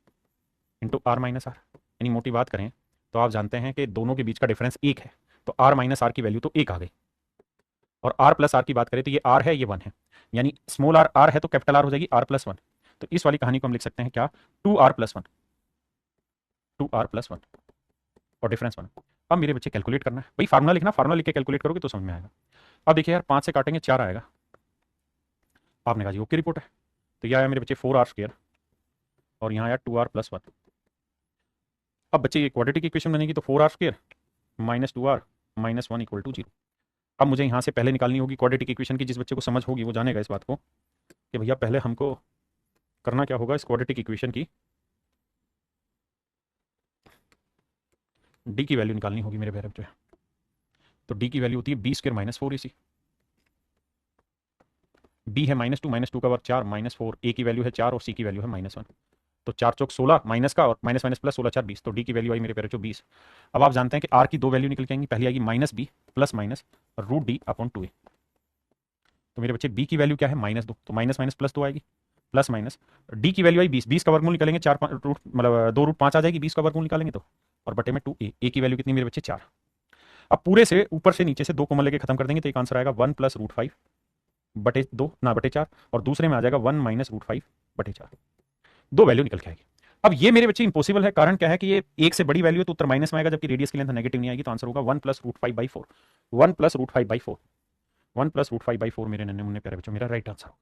into R minus R. यानी मोटी बात करें तो आप जानते हैं कि दोनों के बीच का डिफरेंस 1 है, तो आर माइनस आर की वैल्यू तो 1 आ गई, और आर प्लस आर की बात करें तो ये आर है ये 1 है, यानी स्मॉल आर आर है तो कैपिटल आर हो जाएगी आर प्लस 1। तो इस वाली कहानी को हम लिख सकते हैं क्या, 2r+1, 2r+1 और डिफरेंस 1। अब मेरे बच्चे कैलकुलेट करना है भाई, फार्मूला लिखना, फार्मूला लिख के कैलकुलेट करोगे तो समझ में आएगा। अब देखिए यार 5 से काटेंगे 4 आएगा। आपने कहा जी ओके रिपोर्ट है। तो यह आया मेरे बच्चे 4r² और यहाँ आया 2r+1। अब बच्चे ये क्वाड्रेटिक इक्वेशन बनेगी, तो 4r² माइनस 2r माइनस 1 = 0। अब मुझे यहाँ से पहले निकालनी होगी क्वाड्रेटिक इक्वेशन की। जिस बच्चे को समझ होगी वो जानेगा इस बात को कि भैया पहले हमको करना क्या होगा, इस क्वाड्रेटिक इक्वेशन की डी की वैल्यू निकालनी होगी मेरे प्यारे बच्चे। तो डी की वैल्यू होती है b² माइनस 4ac, बी है -2 का वर्ग 4 -4, ए की वैल्यू है 4 और सी की वैल्यू है -1। तो 4 चौक 16 माइनस का और माइनस माइनस प्लस 16 4 20, तो डी की वैल्यू आई मेरे प्यारे बच्चों 20। अब आप जानते हैं कि आर की दो वैल्यू निकल के आएंगी, पहली आएगी -b प्लस माइनस √d/2a। तो मेरे बच्चे बी की वैल्यू क्या है -2, तो माइनस माइनस प्लस 2 आएगी, प्लस माइनस डी की वैल्यू आई 20, 20 का वर्गमूल निकालेंगे 4 रूट मतलब 2√5 आ जाएगी 20 का वर्गमूल निकालेंगे तो, और बटे में 2a, ए की वैल्यू कितनी मेरे बच्चे 4। अब पूरे से ऊपर से नीचे से 2 कॉमन लेके खत्म कर देंगे, तो एक आंसर आएगा 1 + √5 बटे 2 ना बटे 4, और दूसरे में आ जाएगा 1 - √5 बटे 4। दो वैल्यू निकल के आएगी। अब ये मेरे बच्चे इंपॉसिबल है, कारण क्या है कि ये एक से बड़ी वैल्यू है तो उत्तर माइनस में आएगा, जबकि रेडियस की लेंथ नेगेटिव नहीं आएगी, तो आंसर होगा 1 + √5/4, 1 + √5/4, 1 + √5/4 मेरे नन्हे मुन्ने प्यारे बच्चों मेरा राइट आंसर होगा।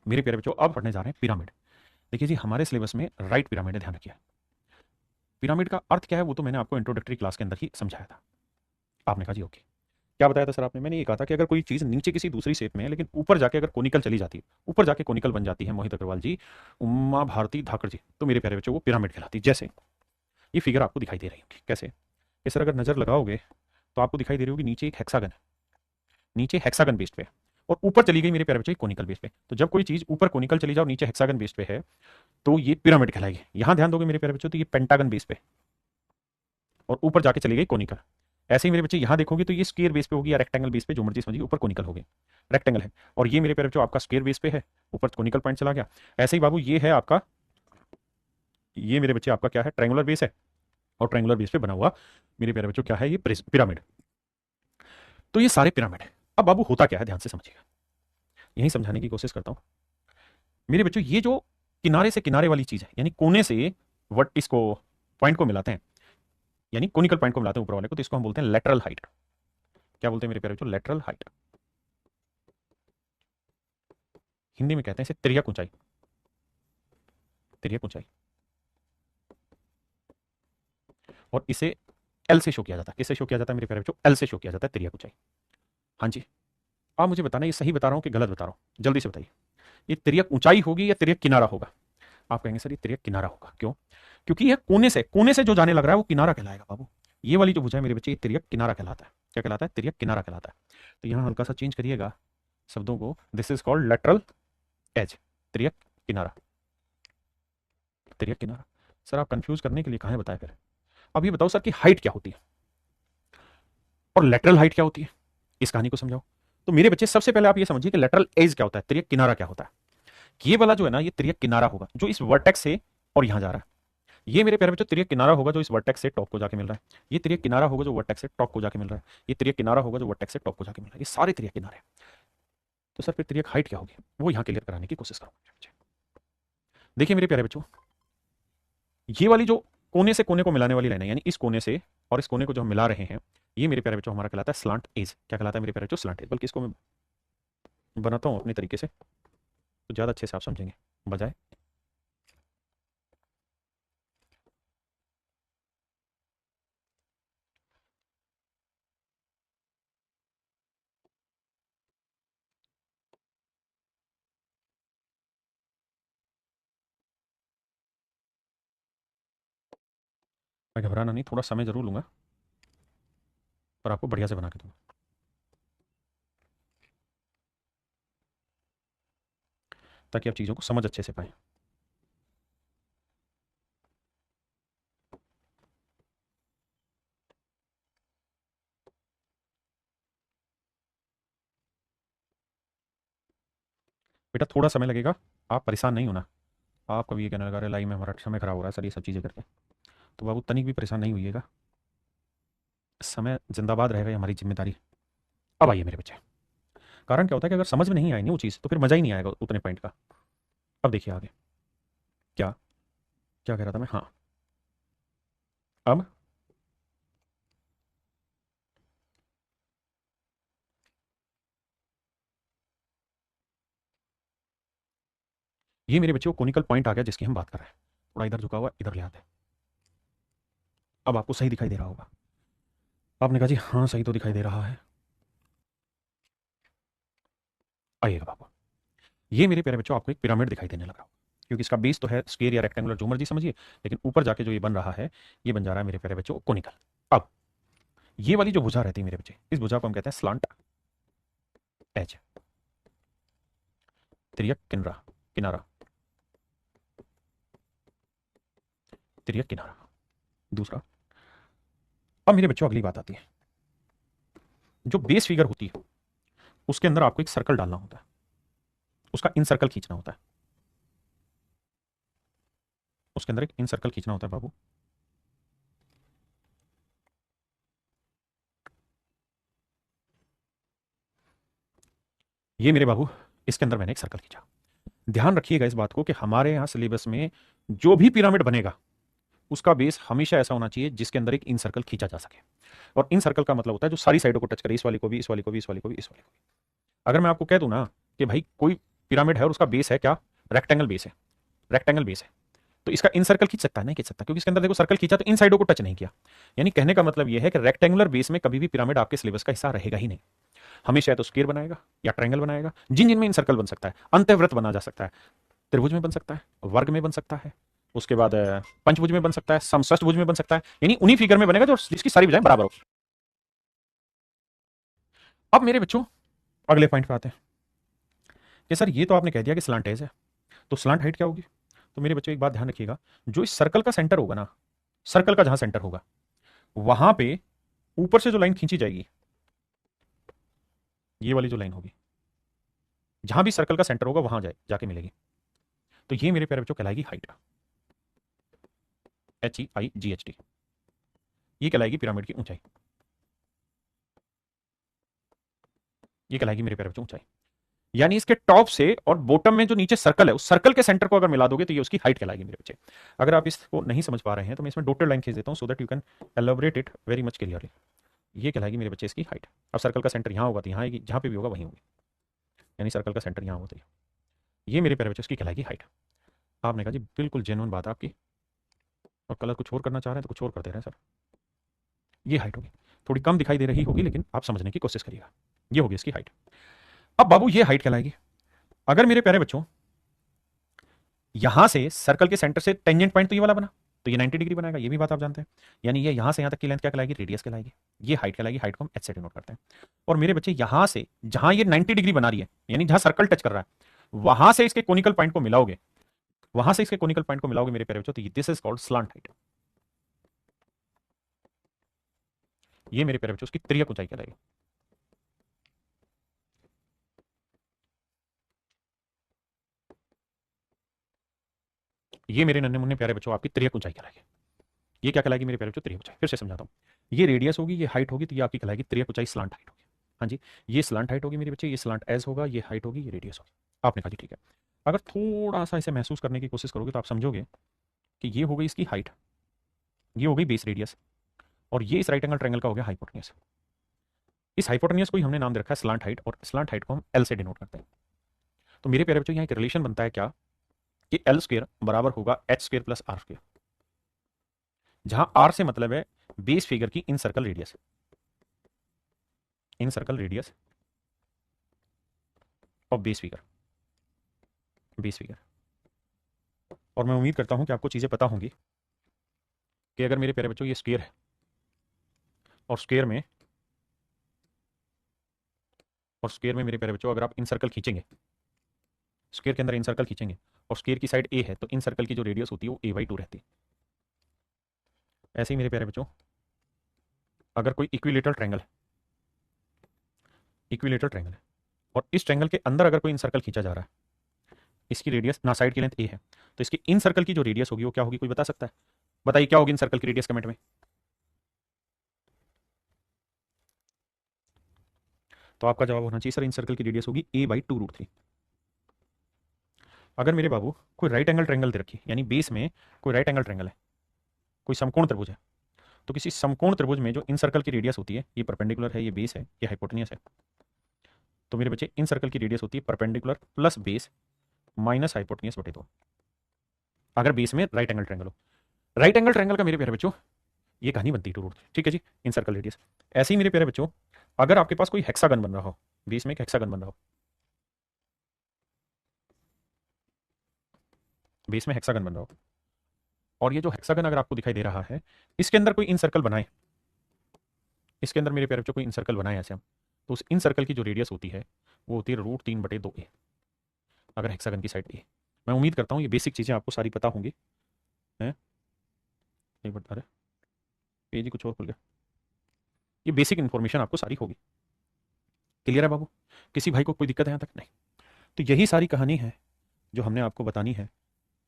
मेरे प्यारे बच्चों अब पढ़ने जा रहे हैं पिरामिड। देखिए जी हमारे सिलेबस में राइट पिरामिड है, ध्यान रखिए। पिरामिड का अर्थ क्या है वो तो मैंने आपको इंट्रोडक्टरी क्लास के अंदर ही समझाया था। आपने कहा जी ओके, क्या बताया था सर आपने, मैंने ये कहा था कि अगर कोई चीज़ नीचे किसी दूसरी शेप में है लेकिन ऊपर जाके अगर कोनिकल चली जाती है, ऊपर जाके कोनिकल बन जाती है, मोहित अग्रवाल जी, उमा भारती धाकड़ जी, तो मेरे प्यारे बच्चों वो पिरामिड कहलाती है। जैसे ये फिगर आपको दिखाई दे रही होगी, कैसे, ये सर अगर नजर लगाओगे तो आपको दिखाई दे रही होगी नीचे एक हेक्सागन है, नीचे हेक्सागन बेस्ड पे है, और ऊपर चली गई मेरे प्यारे बच्चों कोनिकल बेस पे। तो जब कोई चीज ऊपर कोनिकल चली जाओ नीचे हेक्सागन बेस पे है तो ये पिरामिड कहलाएगी। यहां ध्यान दोगे मेरे प्यारे बच्चों तो ये पेंटागन बेस पे और ऊपर जाके चली गई कोनिकल। ऐसे ही मेरे बच्चे यहां देखोगे तो ये स्क्वायर बेस पे होगी या रेक्टेंगल बेस पे, जो मर्जी समझिए, ऊपर कोनिकल हो गई, रेक्टेंगल है, और ये मेरे प्यारे बच्चों आपका स्क्वायर बेस पे है, ऊपर कोनिकल पॉइंट चला गया। ऐसे ही बाबू ये है आपका, ये मेरे बच्चे आपका क्या है, ट्रायंगुलर बेस है, और ट्रायंगुलर बेस पे बना हुआ मेरे प्यारे बच्चों क्या है, ये पिरामिड। तो ये सारे पिरामिड है। अब बाबू होता क्या है ध्यान से समझिएगा, यही समझाने की कोशिश करता हूं मेरे बच्चों। ये जो किनारे से किनारे वाली चीज है, यानी कोने से वट इसको पॉइंट को मिलाते हैं, यानी कोनिकल पॉइंट को मिलाते हैं ऊपर वाले को, तो इसको हम बोलते हैं लेटरल हाइट। क्या बोलते हैं मेरे प्यारे बच्चों, लेटरल हाइट। हिंदी में कहते हैं इसे तिर्यक ऊंचाई, तिर्यक ऊंचाई। और इसे एल से शो किया जाता है। किससे शो किया जाता है मेरे प्यारे बच्चों, एल से शो किया जाता है तिर्यक ऊंचाई। हाँ जी, आप मुझे बताना ये सही बता रहा हूं कि गलत बता रहा हूं, जल्दी से बताइए, ये तिर्यक ऊंचाई होगी या तिर्यक किनारा होगा। आप कहेंगे सर ये तिर्यक किनारा होगा, क्यों, क्योंकि यह कोने से जो जाने लग रहा है वो किनारा कहलाएगा बाबू। ये वाली जो भुजा है मेरे बच्चे ये तिर्यक किनारा कहलाता है। क्या कहलाता है, तिर्यक किनारा कहलाता है। तो यहां हल्का सा चेंज करिएगा शब्दों को, this is called lateral edge, तिर्यक किनारा, तिर्यक किनारा। सर आप कंफ्यूज करने के लिए कहां है बताया फिर। अब ये बताओ सर की हाइट क्या होती है और लेटरल हाइट क्या होती है, इस कहानी को समझाओ। तो मेरे बच्चे सबसे पहले आप ये समझिए कि लेटरल एज क्या होता है, तिर्यक किनारा क्या होता है। ये वाला जो है ना, ये तिर्यक किनारा होगा जो इस वर्टेक्स से और यहां जा रहा है। ये मेरे प्यारे बच्चों तिर्यक किनारा होगा जो इस वर्टेक्स से टॉप को जाके मिल रहा है। ये तिर्यक किनारा होगा जो वर्टेक्स से टॉप को जाके मिल रहा है। ये तिर्यक किनारा होगा जो वर्टेक्स से टॉप को जाके मिल रहा है। ये सारे तिर्यक किनारे हैं। तो सर फिर तिर्यक हाइट क्या होगी, वो यहां क्लियर कराने की कोशिश करूंगा। देखिए मेरे प्यारे बच्चों, ये वाली जो कोने से कोने को मिलाने वाली लाइन है, यानी इस कोने से और इस कोने को जो हम मिला रहे हैं, ये मेरे प्यारे बच्चों हमारा कहलाता है स्लांट एज। क्या कहलाता है मेरे प्यारे बच्चों? Slant edge. बल्कि इसको मैं बनाता हूं अपने तरीके से तो ज्यादा अच्छे से आप समझेंगे बजाय। मैं घबराना नहीं, थोड़ा समय जरूर लूंगा पर आपको बढ़िया से बना के दूंगा ताकि आप चीज़ों को समझ अच्छे से पाएं। बेटा थोड़ा समय लगेगा, आप परेशान नहीं होना। आप कभी ये कहने लगा रहे लाई में हमारा समय खराब हो रहा है सर ये सब चीज़ें करके, तो बाबू तनिक भी परेशान नहीं होइएगा। समय जिंदाबाद रहेगा, ये हमारी जिम्मेदारी। अब आइए मेरे बच्चे, कारण क्या होता है कि अगर समझ में नहीं आएगी वो चीज़ तो फिर मजा ही नहीं आएगा उतने पॉइंट का। अब देखिए आगे क्या क्या कह रहा था मैं, हाँ। अब ये मेरे बच्चे को कोनिकल पॉइंट आ गया जिसकी हम बात कर रहे हैं। थोड़ा इधर झुका हुआ, इधर ले आते हैं। अब आपको सही दिखाई दे रहा होगा। आपने कहा जी हाँ सही तो दिखाई दे रहा है। आइएगा बाबू, ये मेरे प्यारे बच्चों आपको एक पिरामिड दिखाई देने लगा, क्योंकि इसका बेस तो है स्क्वायर या रेक्टेंगुलर जो मर्जी समझिए, लेकिन ऊपर जाके जो ये बन रहा है ये बन जा रहा है मेरे प्यारे बच्चों कोनिकल। अब ये वाली जो भुजा रहती है मेरे बच्चे, इस भुजा को हम कहते हैं स्लांट एज, तिर्यक किनारा, किनारा, तिर्यक किनारा। दूसरा, अब मेरे बच्चों अगली बात आती है, जो बेस फिगर होती है उसके अंदर आपको एक सर्कल डालना होता है, उसका इन सर्कल खींचना होता है, उसके अंदर एक इन सर्कल खींचना होता है बाबू। ये मेरे बाबू इसके अंदर मैंने एक सर्कल खींचा। ध्यान रखिएगा इस बात को कि हमारे यहां सिलेबस में जो भी पिरामिड बनेगा उसका बेस हमेशा ऐसा होना चाहिए जिसके अंदर एक इन सर्कल खींचा जा सके। और इन सर्कल का मतलब होता है जो सारी साइडों को टच करे, इस वाली को भी, इस वाली को भी, इस वाली को भी, इस वाली को भी। अगर मैं आपको कह दूं ना कि भाई कोई पिरामिड है और उसका बेस है क्या, रेक्टेंगल बेस है, रेक्टेंगल बेस है, तो इसका इन सर्कल खींच सकता है? नहीं खींच सकता, क्योंकि इसके अंदर देखो सर्कल खींचा तो इन साइडों को टच नहीं किया। यानी कहने का मतलब यह है कि रेक्टेंगुलर बेस में कभी भी पिरामिड आपके सिलेबस का हिस्सा रहेगा ही नहीं। हमेशा या तो स्क्वायर बनाएगा या ट्रायंगल बनाएगा, जिन जिनमें इन सर्कल बन सकता है, अंतःवृत्त बना जा सकता है, त्रिभुज में बन सकता है, वर्ग में बन सकता है, उसके बाद पंचभुज में बन सकता है, समषष्टभुज में बन सकता है, यानी उन्हीं फिगर में बनेगा जो जिसकी सारी भुजाएं बराबर हो। अब मेरे बच्चों अगले पॉइंट पे आते हैं कि सर ये तो आपने कह दिया कि स्लांट एज है, तो स्लांट हाइट क्या होगी? तो मेरे बच्चों एक बात ध्यान रखिएगा, जो इस सर्कल का सेंटर होगा ना, सर्कल का जहां सेंटर होगा वहां पे ऊपर से जो लाइन खींची जाएगी, ये वाली जो लाइन होगी, जहां भी सर्कल का सेंटर होगा वहां जाके मिलेगी, तो ये मेरे प्यारे बच्चों कहलाएगी हाइट। HEIGHT, ये कहलाएगी पिरामिड की ऊंचाई, ये कहलाएगी मेरे प्यारे बच्चों ऊंचाई। यानी इसके टॉप से और बॉटम में जो नीचे सर्कल है उस सर्कल के सेंटर को अगर मिला दोगे तो ये उसकी हाइट कहलाएगी मेरे बच्चे। अगर आप इसको नहीं समझ पा रहे हैं तो मैं इसमें डॉटेड लाइन खींच देता हूं so that you can elaborate it very much clearly. ये कहलाएगी मेरे बच्चे इसकी हाइट। अब सर्कल का सेंटर यहां होगा तो यहां आएगी, जहां पे भी होगा वहीं होगी, यानी सर्कल का सेंटर यहां होता है। ये मेरे प्यारे बच्चे इसकी कहलाएगी हाइट। आपने कहा जी बिल्कुल जेन्युइन बात आपकी, और कलर कुछ और करना चाह रहे हैं तो कुछ और कर दे रहे हैं सर। ये हाइट होगी, थोड़ी कम दिखाई दे रही होगी लेकिन आप समझने की कोशिश करिएगा। ये होगी इसकी हाइट। अब बाबू ये हाइट कहलाएगी। अगर मेरे प्यारे बच्चों यहां से सर्कल के सेंटर से टेंजेंट पॉइंट तो ये वाला बना, तो ये 90 डिग्री बनाएगा, ये भी बात आप जानते हैं। यानी ये यहां से यहां तक की लेंथ क्या कहलाएगी? रेडियस कहलाएगी। ये हाइट कहलाएगी, हाइट को हम एच से डिनोट करते हैं। और मेरे बच्चे यहां से जहां ये 90 डिग्री बना रही है, यानी जहां सर्कल टच कर रहा है, वहां से इसके कोनिकल पॉइंट को मिलाओगे, वहां से इसके कोनिकल पॉइंट को मिलाओगे मेरे प्यारे बच्चों, तो this is called slant height. ये मेरे प्यारे बच्चों उसकी तिर्यक ऊंचाई कहलाएगी। ये मेरे नन्हे मुन्ने प्यारे बच्चों आपकी तिर्यक ऊंचाई कहलाएगी। ये क्या कहलाएगी मेरे प्यारे बच्चों? तिर्यक ऊंचाई। फिर से समझाता हूँ, ये रेडियस होगी, ये हाइट होगी, तो ये आपकी कहलाएगी तिर्यक ऊंचाई, स्लांट हाइट होगी। हाँ जी, ये स्लांट हाइट होगी मेरे बच्चे, ये स्लांट एज होगा, ये हाइट होगी, ये रेडियस होगी। आपने कहा जी ठीक है। अगर थोड़ा सा इसे महसूस करने की कोशिश करोगे तो आप समझोगे कि ये हो गई इसकी हाइट, ये हो गई बेस रेडियस, और ये इस राइट एंगल ट्रायंगल का हो गया हाइपोटेन्यूज। इस हाइपोटेन्यूज को ही हमने नाम दे रखा है स्लांट हाइट, और स्लांट हाइट को हम एल से डिनोट करते हैं। तो मेरे प्यारे बच्चों यहाँ एक रिलेशन बनता है क्या, कि एल स्क्वायर बराबर होगा H square plus R square, जहां आर से मतलब है बेस फिगर की incircle radius, incircle radius और बेस फिगर, बेस फिगर। और मैं उम्मीद करता हूं कि आपको चीजें पता होंगी कि अगर मेरे प्यारे बच्चों ये स्क्वायर है, और स्क्वायर में, और स्क्वायर में मेरे प्यारे बच्चों अगर आप इन सर्कल खींचेंगे, स्क्वायर के अंदर इन सर्कल खींचेंगे, और स्क्वायर की साइड ए है, तो इन सर्कल की जो रेडियस होती है वो a/2 रहती है। ऐसे ही मेरे प्यारे बच्चों अगर कोई इक्विलेटरल ट्रायंगल है, इक्विलेटरल ट्रायंगल है, और इस ट्रायंगल के अंदर अगर कोई इन सर्कल खींचा जा रहा है, इसकी रेडियस ना साइड की लेंथ ए है, तो इसकी इन सर्कल की जो रेडियस होगी वो क्या होगी? कोई बता सकता है? बताइए क्या होगी इन सर्कल की रेडियस, कमेंट में। तो आपका जवाब होना चाहिए सर इन सर्कल की रेडियस होगी a/2√3। अगर मेरे बाबू कोई राइट एंगल ट्रायंगल दे रखी, यानी बेस में कोई राइट एंगल ट्रायंगल है, कोई समकोण त्रिभुज है, तो किसी समकोण त्रिभुज में जो इन सर्कल की रेडियस होती है, ये परपेंडिकुलर है, ये बेस है, ये हाइपोटेन्यूज है, तो मेरे बच्चे इन सर्कल की रेडियस होती है perpendicular plus base minus hypotenuse बटे 2, अगर बेस में राइट एंगल ट्रायंगल हो। राइट एंगल ट्रायंगल का मेरे प्यारे बच्चों ये कहानी बनती है 2√3, ठीक है जी, इन सर्कल रेडियस। ऐसे ही मेरे प्यारे बच्चों अगर आपके पास कोई हेक्सागन बन रहा हो, बेस में एक हेक्सागन बन रहा हो, बेस में हेक्सागन बन रहा हो, और ये जो हेक्सागन अगर आपको दिखाई दे रहा है, इसके अंदर कोई इन सर्कल बनाए, इसके अंदर मेरे प्यारे बच्चों कोई इन सर्कल बनाए ऐसे हम, तो उस इन सर्कल की जो रेडियस होती है वो होती है √3/2a, अगर हेक्सागन की साइड ए। मैं उम्मीद करता हूँ ये बेसिक चीज़ें आपको सारी पता होंगी। हैं, एक बता रहे पेज ही कुछ और खुल गया। ये बेसिक इन्फॉर्मेशन आपको सारी होगी। क्लियर है बाबू? किसी भाई को कोई दिक्कत है यहाँ तक? नहीं। तो यही सारी कहानी है जो हमने आपको बतानी है,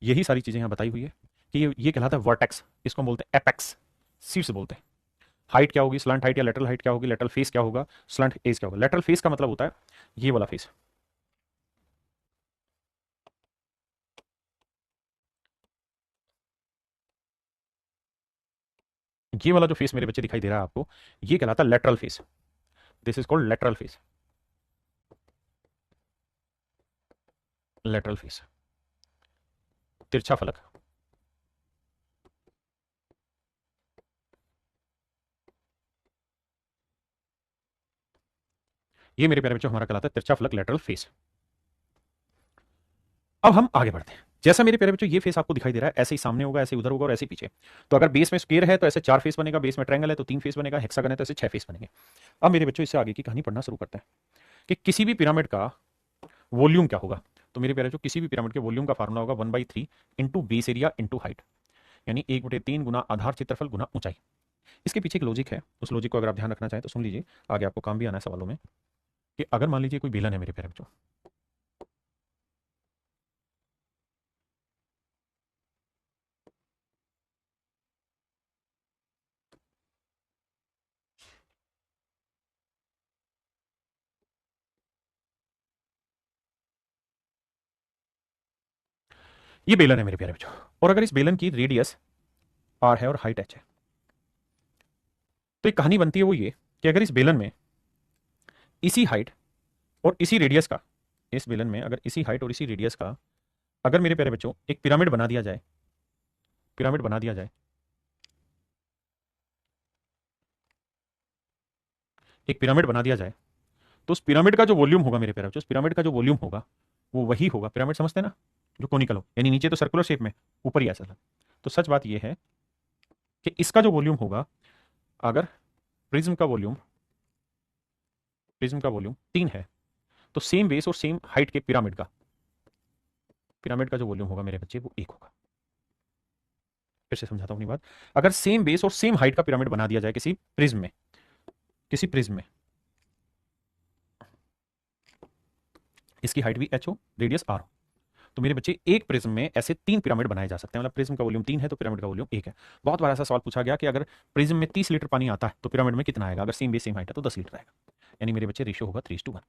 यही सारी चीज़ें यहाँ बताई हुई है कि ये कहलाता है वर्टेक्स, इसको हम बोलते हैं एपेक्स, शीर्ष बोलते हैं। हाइट क्या होगी, स्लंट हाइट या लेटरल हाइट क्या होगी, लेटरल फेस क्या होगा, स्लंट एज क्या होगा। लेटरल फेस का मतलब होता है ये वाला फेस, ये वाला जो फेस मेरे बच्चे दिखाई दे रहा है आपको, ये कहलाता है lateral face. This is called lateral face, lateral face, तिरछा फलक। ये मेरे प्यारे बच्चों हमारा कहलाता है तिरछा फलक, लेटरल फेस। अब हम आगे बढ़ते हैं। जैसा मेरे प्यारे बच्चों ये फेस आपको दिखाई दे रहा है, ऐसे ही सामने होगा, ऐसे उधर होगा और ऐसे पीछे। तो अगर बेस में स्क्वायर है तो ऐसे 4 फेस बनेगा, बेस में ट्रायंगल है तो 3 फेस बनेगा, हेक्सागन है तो ऐसे 6 फेस बनेंगे। अब मेरे बच्चों इससे आगे की कहानी पढ़ना शुरू करते हैं कि किसी भी पिरामिड का वॉल्यूम क्या होगा। तो मेरे प्यारे बच्चों किसी भी पिरामिड के वॉल्यूम का फार्मूला होगा 1/3 into base area into height, यानी 1/3 गुना आधार क्षेत्रफल गुना ऊंचाई। इसके पीछे एक लॉजिक है, उस लॉजिक को अगर आप ध्यान रखना चाहें तो सुन लीजिए, आगे आपको काम भी आना है सवालों में। कि अगर मान लीजिए कोई बेलन है मेरे प्यारे बच्चों, ये बेलन है मेरे प्यारे बच्चों, और अगर इस बेलन की रेडियस आर है और हाइट एच है, तो एक कहानी बनती है वो ये कि अगर इस बेलन में इसी हाइट और इसी रेडियस का, इस बेलन में अगर इसी हाइट और इसी रेडियस का अगर मेरे प्यारे बच्चों एक पिरामिड बना दिया जाए, पिरामिड बना दिया जाए, एक पिरामिड बना दिया जाए, तो उस पिरामिड का जो वॉल्यूम होगा मेरे प्यारे बच्चों, उस पिरामिड का जो वॉल्यूम होगा वो वही होगा, पिरामिड समझते हैं ना, जो कोनिकल हो, यानी नीचे तो सर्कुलर शेप में, ऊपर ही ऐसा। तो सच बात यह है कि इसका जो वॉल्यूम होगा, अगर प्रिज्म का वॉल्यूम, प्रिज्म का वॉल्यूम 3 है, तो सेम बेस और सेम हाइट के पिरामिड का, पिरामिड का जो वॉल्यूम होगा मेरे बच्चे वो 1 होगा। फिर से समझाता हूं अपनी बात। अगर सेम बेस और सेम हाइट का पिरामिड बना दिया जाए किसी प्रिज्म में, किसी प्रिज्म में, इसकी हाइट भी h हो, रेडियस r हो, तो मेरे बच्चे एक प्रिज्म में ऐसे 3 पिरामिड बनाए जा सकते हैं, मतलब प्रिज्म का वॉल्यूम 3 है तो पिरामिड का वॉल्यूम 1 है। बहुत बार ऐसा सवाल पूछा गया कि अगर प्रिज्म में 30 लीटर पानी आता है तो पिरामिड में कितना आएगा, अगर सेम बेस सेम हाइट है तो 10 लीटर आएगा, यानी मेरे बच्चे रेशियो होगा 3:1।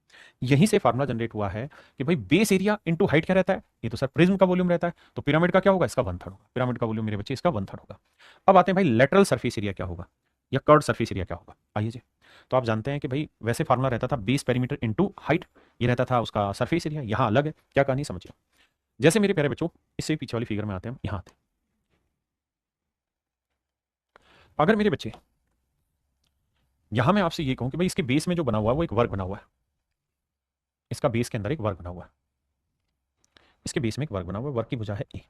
यहीं से फार्मूला जनरेट हुआ है कि भाई बेस एरिया इंटू हाइट क्या रहता है, ये तो सर प्रिज्म का वॉल्यूम रहता है, तो पिरामिड का क्या होगा, इसका 1/3 होगा, पिरामिड का वॉल्यूम मेरे बच्चे इसका 1/3 होगा। अब आते हैं भाई लेटरल सरफेस एरिया क्या होगा या कर्व्ड सरफेस एरिया क्या होगा, आइए जी। तो आप जानते हैं कि भाई वैसे फार्मूला रहता था बेस पेरीमीटर इनटू हाइट, ये रहता था उसका सरफेस एरिया, यहां अलग है, क्या कहानी समझिए। जैसे मेरे प्यारे बच्चों इससे पीछे वाली फिगर में आते हैं, यहां आते हैं। अगर मेरे बच्चे यहां मैं आपसे ये कहूं कि भाई इसके बेस में जो बना हुआ है वो एक वर्ग बना हुआ है, इसका बेस के अंदर एक वर्ग बना हुआ है, इसके बेस में एक वर्ग बना हुआ है, वर्ग की भुजा है ए।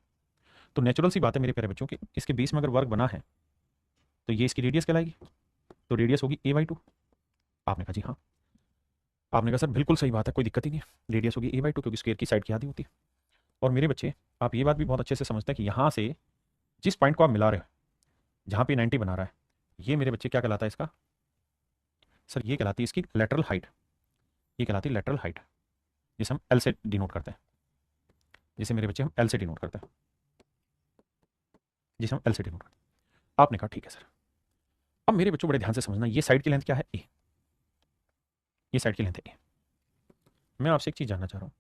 तो नेचुरल सी बात है मेरे प्यारे बच्चों कि इसके बेस में अगर वर्ग बना है तो ये इसकी रेडियस कहलाएगी, तो रेडियस होगी a/2। आपने कहा जी हाँ, आपने कहा सर बिल्कुल सही बात है, कोई दिक्कत ही नहीं है, रेडियस होगी a/2 क्योंकि स्क्वायर की साइड की आधी होती है। और मेरे बच्चे आप ये बात भी बहुत अच्छे से समझते हैं कि यहां से जिस पॉइंट को आप मिला रहे हो, जहां पे 90 बना रहा है, ये मेरे बच्चे क्या कहलाता है इसका, सर ये कहलाती है इसकी लेटरल हाइट, ये कहलाती है लेटरल हाइट, जिसे हम एल से डिनोट करते हैं, जिसे मेरे बच्चे हम एल से डिनोट करते हैं, जिसे हम एल से डिनोट करते हैं। आपने कहा ठीक है सर। अब मेरे बच्चों बड़े ध्यान से समझना, ये साइड की लेंथ क्या है, ए, ये साइड की लेंथ है ए। मैं आपसे एक चीज जानना चाह रहा हूं,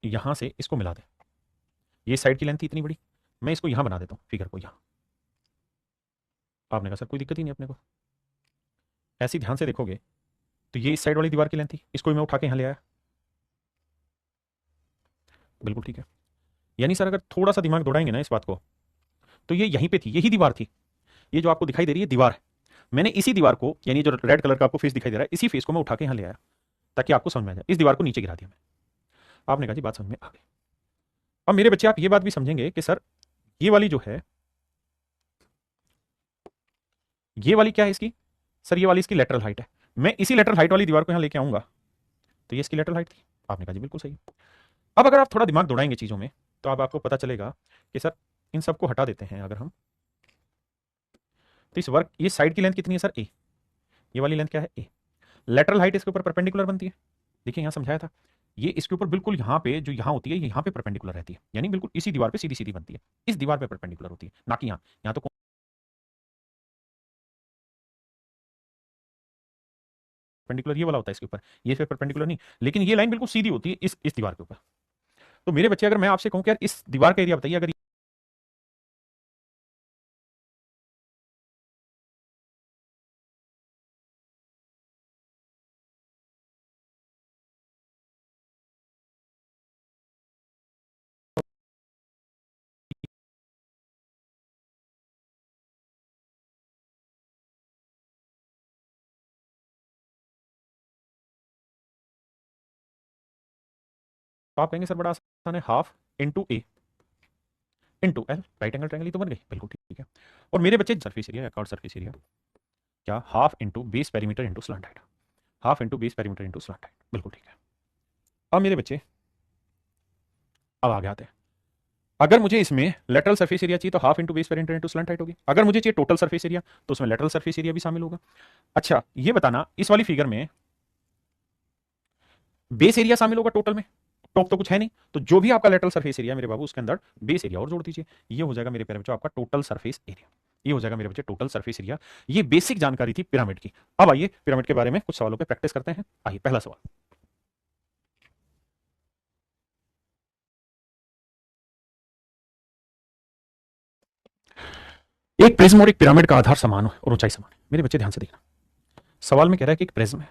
यहां से इसको मिला दें, ये साइड की लेंथ थी इतनी बड़ी, मैं इसको यहां बना देता हूं फिगर को यहां। आपने कहा सर कोई दिक्कत ही नहीं अपने को, ऐसी ध्यान से देखोगे तो ये इस साइड वाली दीवार की लेंथ थी, इसको भी मैं उठा के यहां ले आया, बिल्कुल ठीक है। यानी सर अगर थोड़ा सा दिमाग दौड़ाएंगे ना इस बात को, तो ये यहीं पे थी, यही दीवार थी, ये जो आपको दिखाई दे रही है दीवार है, मैंने इसी दीवार को, यानी जो रेड कलर का आपको फेस दिखाई दे रहा है, इसी फेस को मैं उठा के यहां ले आया ताकि आपको समझ में आ जाए, इस दीवार को नीचे गिरा दिया मैं। आपने कहा जी बात समझ में आ गई। अब मेरे बच्चे आप ये बात भी समझेंगे कि सर ये वाली जो है, ये वाली क्या है इसकी, सर ये वाली इसकी लेटरल हाइट है, मैं इसी लेटरल हाइट वाली दीवार को यहां लेके आऊंगा, तो ये इसकी लेटरल हाइट थी। आपने कहा जी बिल्कुल सही। अब अगर आप थोड़ा दिमाग दौड़ाएंगे चीजों में तो अब आपको पता चलेगा कि सर इन सबको हटा देते हैं अगर हम, तो इस वर्ग, ये साइड की लेंथ कितनी है सर ए, ये वाली लेंथ क्या है ए, लेटरल हाइट इसके ऊपर परपेंडिकुलर बनती है, देखिए यहां समझाया था, ये इसके ऊपर बिल्कुल यहां पे जो यहां होती है ये यहां पे परपेंडिकुलर रहती है, यानी बिल्कुल इसी दीवार पे सीधी सीधी बनती है, इस दीवार पे परपेंडिकुलर होती है, ना कि यहां, यहां तो परपेंडिकुलर ये वाला होता है इसके ऊपर, ये फिर परपेंडिकुलर नहीं, लेकिन ये लाइन बिल्कुल सीधी होती है इस दीवार के ऊपर। तो मेरे बच्चे अगर मैं आपसे कहूं कि यार इस दीवार का एरिया बताइए, अगर तो आप कहेंगे सर बड़ा आसान है, half into A into L, right angle triangle, तो बन गई, बिल्कुल ठीक है। और मेरे बच्चे surface area, curved surface area क्या, half into base perimeter into slant height, half into base perimeter into slant height, बिल्कुल ठीक है। अब मेरे बच्चे अब आगे आते हैं, अगर मुझे इसमें लेटरल सरफेस एरिया चाहिए तो half into base perimeter into slant height होगी, अगर मुझे चाहिए टोटल सरफेस एरिया तो उसमें लेटरल सरफेस एरिया भी शामिल होगा। अच्छा ये बताना इस वाली फिगर में बेस एरिया शामिल होगा टोटल में, टॉप तो कुछ है नहीं, तो जो भी आपका लेटरल सरफेस एरिया मेरे बाबू उसके अंदर बेस एरिया और जोड़ दीजिए, ये हो जाएगा मेरे प्यारे बच्चों आपका टोटल सरफेस एरिया, ये हो जाएगा मेरे बच्चे टोटल सरफेस एरिया। ये बेसिक जानकारी थी पिरामिड की। अब आइए पिरामिड के बारे में कुछ सवालों पे प्रैक्टिस करते हैं। आइए पहला सवाल, एक प्रिज्म और एक पिरामिड का आधार समान और ऊंचाई समान है। मेरे बच्चे ध्यान से देखना, सवाल में कह रहा है कि एक प्रिज्म है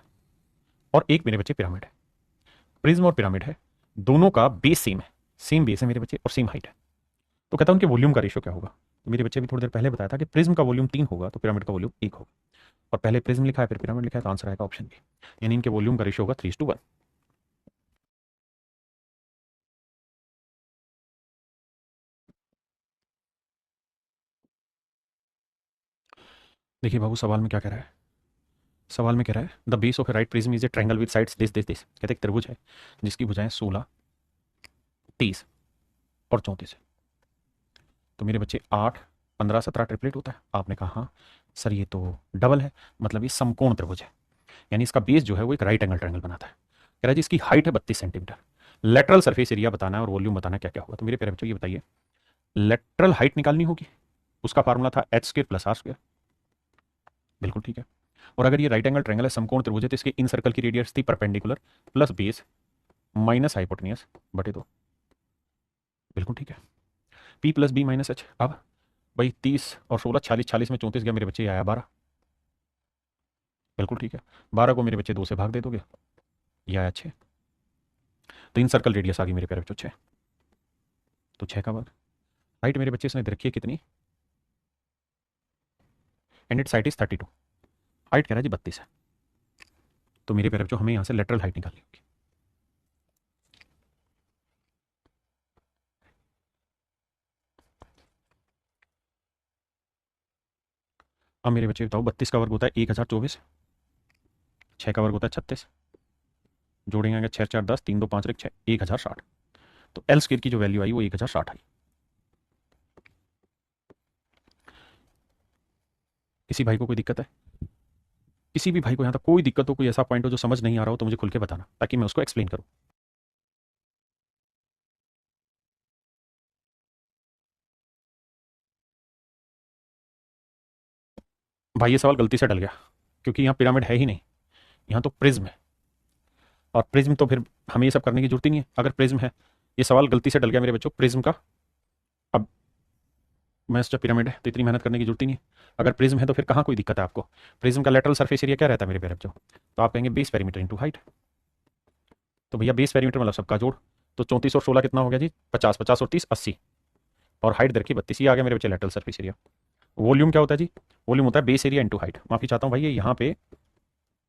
और एक मेरे बच्चे पिरामिड है, प्रिज्म और पिरामिड है, दोनों का बेस सेम है, सेम बेस है मेरे बच्चे और सेम हाइट है, तो कहता है उनके वॉल्यूम का रेशियो क्या होगा। तो मेरे बच्चे भी थोड़ी देर पहले बताया था कि प्रिज्म का वॉल्यूम 3 होगा तो पिरामिड का वॉल्यूम 1 होगा, और पहले प्रिज्म लिखा है फिर पिरामिड लिखा है तो आंसर आएगा ऑप्शन बी, यानी इनके वॉल्यूम का रेशियो होगा 3:1। देखिए बाबू सवाल में क्या कह रहा है, सवाल में कह रहा है the base of a right prism is a triangle with sides this, कहते एक त्रिभुज है जिसकी भुजाएं 16, 30 और 34 है। तो मेरे बच्चे 8, 15, 17 ट्रिपलेट होता है। आपने कहा हाँ सर ये तो डबल है, मतलब ये समकोण त्रिभुज है, यानी इसका बेस जो है वो एक राइट एंगल ट्रायंगल बनाता है। कह रहा है जी इसकी हाइट है 32 सेंटीमीटर, लेटरल सरफेस एरिया बताना है और वॉल्यूम बताना है क्या क्या हुआ। तो मेरे प्यारे बच्चों ये बताइए, लेटरल हाइट निकालनी होगी, उसका फार्मूला था H square plus R square, बिल्कुल ठीक है। और अगर ये राइट एंगल ट्रायंगल है, समकोण त्रिभुज है, तो इसके इन सर्कल की रेडियस थी perpendicular plus base minus hypotenuse बटे दो, बिल्कुल ठीक है। P plus B minus H, अब भाई 30 और 16 40, 40 में 34 गया मेरे बच्चे, आया 12, बिल्कुल ठीक है। 12 को मेरे बच्चे 2 से भाग दे दोगे, ये आया 6। तो इन सर्कल रेडियस आ गई मेरे प्यारे बच्चों 6, तो 6 का वर्ग। हाइट मेरे बच्चे इसने दे रखी है कितनी, and it site is 32, height कह रहा है जी 32 है। तो मेरे प्यारे बच्चों हमें यहाँ से लेटरल हाइट निकालनी होगी। अब मेरे बच्चे बताओ 32 का वर्ग होता है 1024, 6 का वर्ग होता है 36, जोड़ेंगे अगर 6 4 10, 3 2 5 6, 1060। तो एल स्क्वायर की जो वैल्यू आई वो 1060 आई। किसी भाई को कोई दिक्कत है, किसी भी भाई को यहाँ तक कोई दिक्कत हो, कोई ऐसा पॉइंट हो जो समझ नहीं आ रहा हो, तो मुझे खुल के बताना ताकि मैं उसको एक्सप्लेन करूँ। भाई ये सवाल गलती से डल गया, क्योंकि यहाँ पिरामिड है ही नहीं, यहाँ तो प्रिज्म है, और प्रिज्म तो फिर हमें ये सब करने की जरूरत ही नहीं है। अगर प्रिज्म है, ये सवाल गलती से डल गया मेरे बच्चों प्रिज्म का। अब मैं सोचा पिरामिड है तो इतनी मेहनत करने की जरूरत ही नहीं है। अगर प्रिज्म है तो फिर कहाँ कोई दिक्कत है आपको। प्रिज्म का लेटरल सरफेस एरिया क्या रहता है मेरे प्यारे बच्चों, तो आप कहेंगे बेस पेरीमीटर इंटू हाइट। तो भैया बेस पेरीमीटर मतलब सबका जोड़, तो 34 और 16 कितना हो गया जी 50, 50 और 30 80, और हाइट दर की 32, ये आ गया मेरे बच्चे लेटरल सरफेस एरिया। वॉल्यूम क्या होता है जी, वॉल्यूम होता है बेस एरिया इंटू हाइट। माफी चाहता हूँ भाई, ये यहाँ पे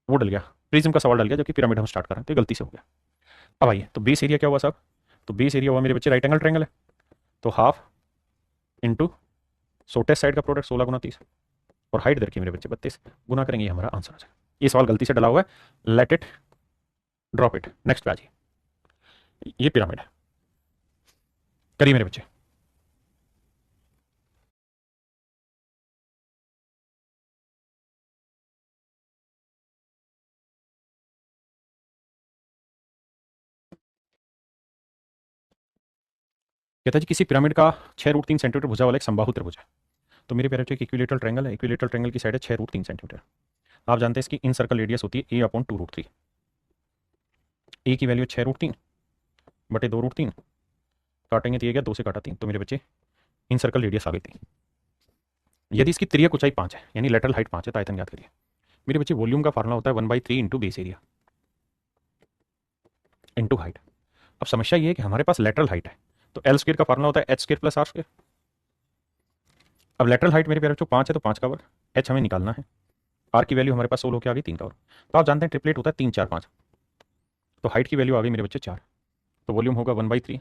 वो डल गया, प्रिज्म का सवाल डल गया, जबकि पिरामिड हम स्टार्ट कर रहे हैं, तो गलती से हो गया। अब आइए, तो बेस एरिया क्या हुआ साहब, तो बेस एरिया हुआ मेरे बच्चे राइट एंगल ट्रायंगल है, तो हाफ इंटू शॉर्टेस्ट साइड का प्रोडक्ट 16 गुना 30, और हाइट दर की मेरे बच्चे 32, गुना करेंगे, ये हमारा आंसर आ जाएगा। ये सवाल गलती से डला हुआ है, let it, drop it, next पे आ जाइए। ये पिरामिड है, करिए मेरे बच्चे। कहता है जी किसी पिरामिड का 6√3 सेंटीमीटर भुजा वाला एक समबाहु त्रिभुज है। तो मेरे प्यारे बच्चे एक इक्विलेटरल ट्रायंगल है, इक्विलेटरल ट्रायंगल की साइड है 6√3 सेंटीमीटर। आप जानते हैं इसकी इन सर्कल रेडियस होती है a/2√3। ए की वैल्यू 6√3 बटे 2√3, काटेंगे तो ये गया 2 से काटा 3, तो मेरे बच्चे इन सर्कल रेडियस आ गई थी। यदि इसकी त्रियक ऊंचाई 5 है, यानी लेटरल हाइट 5 है, तो आयतन याद करिए। मेरे बच्चे वॉल्यूम का फार्मूला होता है 1/3 into base area into height. अब समस्या ये है कि हमारे पास लेटरल हाइट है, तो एल स्क्वायर का फार्मूला होता है H square plus R square. अब लेटरल हाइट मेरे प्यारे बच्चों 5 है, तो 5 का वर्ग, एच हमें निकालना है, आर की वैल्यू हमारे पास 16 होकर आ गई 3 का वर्ग। तो आप जानते हैं ट्रिपलेट होता है 3 4 5, तो हाइट की वैल्यू आ गई मेरे बच्चे 4, तो वॉल्यूम होगा 1/3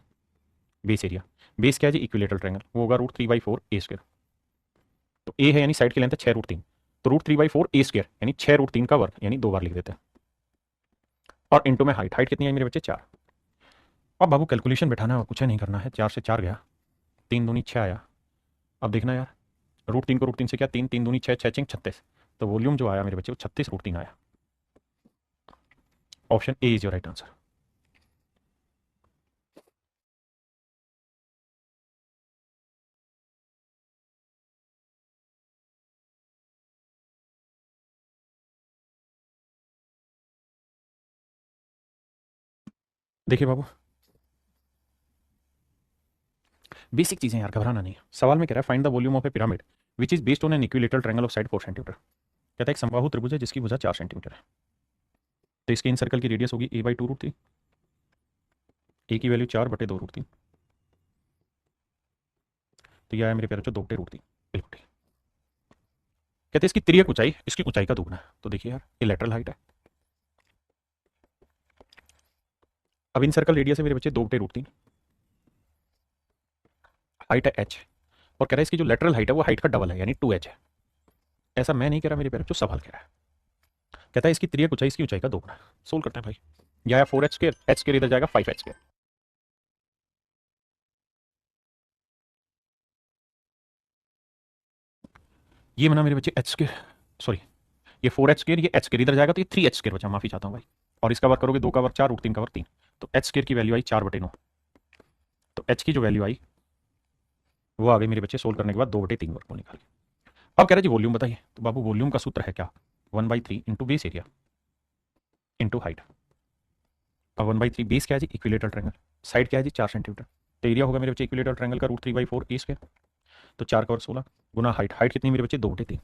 बेस एरिया। बेस क्या है जी, इक्विलेटरल ट्रायंगल, वो होगा √3/4 ए स्क्वायर। तो ए है यानी साइड की लेंथ है 6√3, तो √3/4 ए स्क्वायर यानी 6√3 का वर्ग, यानी 2 बार लिख देते हैं, और इंटू में हाइट, हाइट कितनी है मेरे बच्चे 4। अब बाबू कैलकुलेशन बैठाना है और कुछ नहीं करना है, 4 से 4 गया, 3 दूनी 6 आया। अब देखना यार, √3 को √3 से क्या, 3 3 दूनी 6, 6 चिंग 36, तो वॉल्यूम जो आया मेरे बच्चे वो 36√3 आया। Option A is your right answer. देखिए बाबू, बेसिक चीजें यार, घबराना नहीं। सवाल में कह रहा है find the volume of A pyramid which is based on an equilateral triangle of side 4 centimetre. कहता है एक समबाहु त्रिभुज है जिसकी भुजा 4 सेंटीमीटर है, तो इसके इन सर्कल की रेडियस होगी a/2√3, ए की वैल्यू 4 बटे 2√3, तो यह आया मेरे प्यारे बच्चों 2 बटे √3, बिल्कुल ठीक। कहते हैं इसकी त्रियक ऊंचाई इसकी ऊंचाई का दुगना है, तो देखिए यार ये लेटरल हाइट है। अब इन सर्कल रेडियस है मेरे बच्चे 2 बटे √3, हाइट है h, और कह रहा है इसकी जो लेटरल हाइट है वो हाइट का डबल है, यानी 2h है। ऐसा मैं नहीं कह रहा मेरे प्यारे बच्चों, सवाल कह रहा है। कहता है इसकी त्रियक ऊंचाई इसकी ऊंचाई का दोगुना है। सोल्व करते हैं भाई, यह आया 4h², h² इधर जाएगा 5h², ये बना मेरे बच्चे h², सॉरी ये 4h², ये h² इधर जाएगा तो ये 3h² बचा, माफी चाहता हूँ भाई, और इसका वर्क करोगे 2 का वर्क 4, √3 का वर्क 3, तो एच स्क्वायर की वैल्यू आई 4/9। तो एच की जो वैल्यू आई वो आ गई मेरे बच्चे सोल्व करने के बाद 2/3 वर्ग को निकाल के। अब कह रहे जी वॉल्यूम बताइए, तो बाबू वॉल्यूम का सूत्र है क्या, 1/3 into base area into height. अब 1/3 बेस क्या है जी, इक्विलेटरल ट्रायंगल, साइड क्या है जी 4 सेंटीमीटर, तो एरिया होगा मेरे बच्चे इक्विलेटरल ट्रायंगल का √3/4 ए स्क्वायर, तो 4 का वर्ग 16 गुना हाइट, हाइट कितनी मेरे बच्चे 2/3।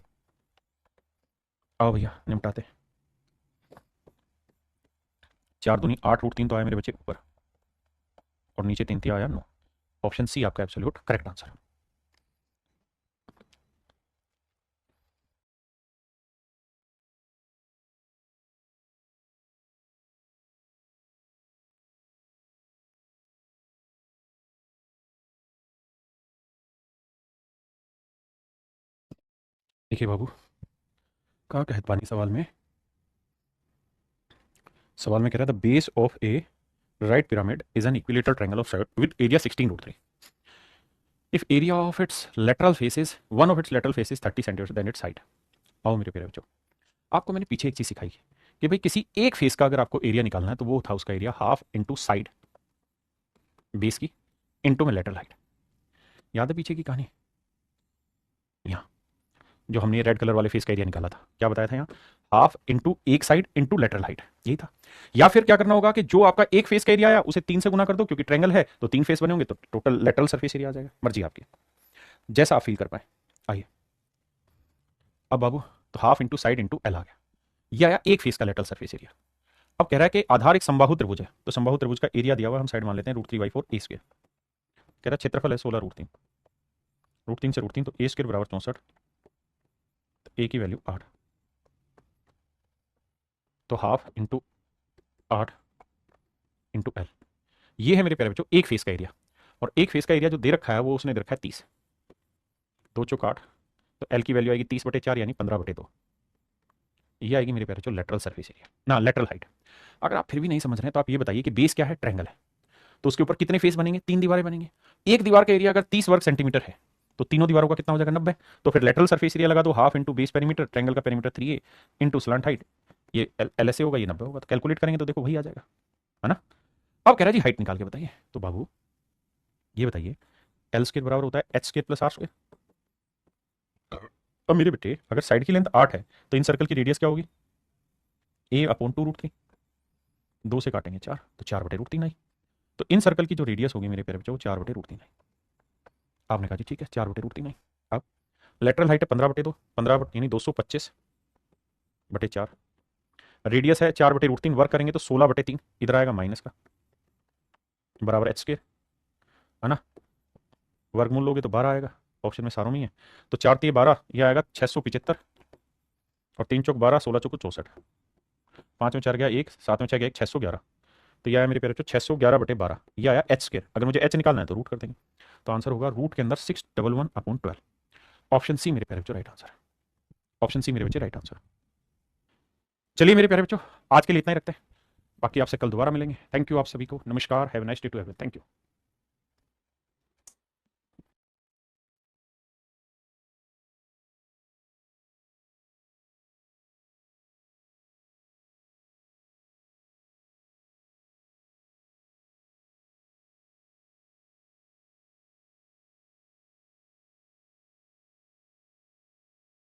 आओ भैया निपटाते, 4 दूनी 8, √3 तो आया मेरे बच्चे ऊपर, और नीचे 3 आया 9। ऑप्शन सी आपका एब्सोल्यूट करेक्ट आंसर। देखिए बाबू कहाँ कहत पानी सवाल में, सवाल में कह रहा था base of a right pyramid is an equilateral triangle of side with area 16√3। If area of its lateral faces, one of its lateral faces 30 centimetre then its side. आओ मेरे प्यारे बच्चों, आपको मैंने पीछे एक चीज सिखाई कि भाई किसी एक फेस का अगर आपको एरिया निकालना है तो वो था उसका area half into side base की इंटू में लेटरल हाइट। याद है पीछे की कहानी, यहाँ जो हमने रेड कलर वाले फेस का एरिया निकाला था, क्या बताया था यहाँ, हाफ इंटू एक साइड इंटू लेटरल हाइट, यही था। या फिर क्या करना होगा कि जो आपका एक फेस का एरिया आया उसे 3 से गुना कर दो, क्योंकि ट्रायंगल है तो 3 फेस बने होंगे तो टोटल लेटरल सरफेस एरिया आ जाएगा, मर्जी आपकी जैसा आप फील कर पाए। आइए अब बाबू, तो half into side into L आ गया, ये आया एक फेस का लेटरल सरफेस एरिया। अब कह रहा है कि आधार एक समबाहु त्रिभुज है, तो समबाहु त्रिभुज का एरिया दिया हुआ हम साइड मान लेते हैं √3/4 ए स्क्वायर। कह रहा है क्षेत्रफल है 16 √3, √3 से √3 तो ए स्क्वायर बराबर 64, तो ए की वैल्यू 8, तो हाफ इंटू 8 इंटू एल। ये है मेरे प्यारे बच्चों एक फेस का एरिया, और एक फेस का एरिया जो दे रखा है वो उसने दे रखा है 30, 2 चौक 8, तो एल की वैल्यू आएगी 30/4 यानी 15/2। ये आएगी मेरे प्यारे बच्चों लेटरल सरफेस एरिया ना लेटरल हाइट। अगर आप फिर भी नहीं समझ रहे हैं तो आप ये बताइए कि बेस क्या है, ट्रायंगल है, तो उसके ऊपर कितने फेस बनेंगे, 3 दीवारें बनेंगे। एक दीवार का एरिया अगर 30 वर्ग सेंटीमीटर है तो तीनों दीवारों का कितना हो जाएगा 90, तो फिर लेटरल सरफेस एरिया लगा दो half into base perimeter, triangle का perimeter 3a into slant height, ये एल एस ए होगा, ये 90 होगा, तो कैलकुलेट करेंगे तो देखो वही आ जाएगा, है ना। अब कह रहा है जी हाइट निकाल के बताइए, तो बाबू ये बताइए एल स्क्वायर बराबर होता है H square plus R square. अब मेरे बेटे अगर साइड की लेंथ 8 है तो इन सर्कल की रेडियस क्या होगी, a/2√3, 2 से काटेंगे 4, तो 4/√3 आई। तो इन सर्कल की जो रेडियस होगी मेरे प्यारे बच्चों वो 4/√3 आई। आपने कहा जी ठीक है 4/√3 आई। अब लेटरल हाइट है 15/2, 15 यानी 225/4, रेडियस है 4/√3, वर्क करेंगे तो 16/3, इधर आएगा माइनस का बराबर एच स्क्वायर, है ना, वर्गमूल लोगे तो 12 आएगा, ऑप्शन में सारों में ही है, तो 4 3 12, यह आएगा 675, और 3 चौक 12, 16 चौक 64, 5 में 4 गया 1, 7 में 6 गया 1, 611, तो यह आया मेरे प्यारे बच्चों 611/12, यह आया एच स्क्वायर। अगर मुझे एच निकालना है तो रूट कर देंगे, तो आंसर होगा रूट के अंदर 611/12। ऑप्शन सी मेरे प्यारे बच्चों राइट आंसर, ऑप्शन सी मेरे बच्चे राइट आंसर। चलिए मेरे प्यारे बच्चों आज के लिए इतना ही रखते हैं, बाकी आपसे कल दोबारा मिलेंगे। थैंक यू आप सभी को, नमस्कार, have a nice day to everyone, thank you.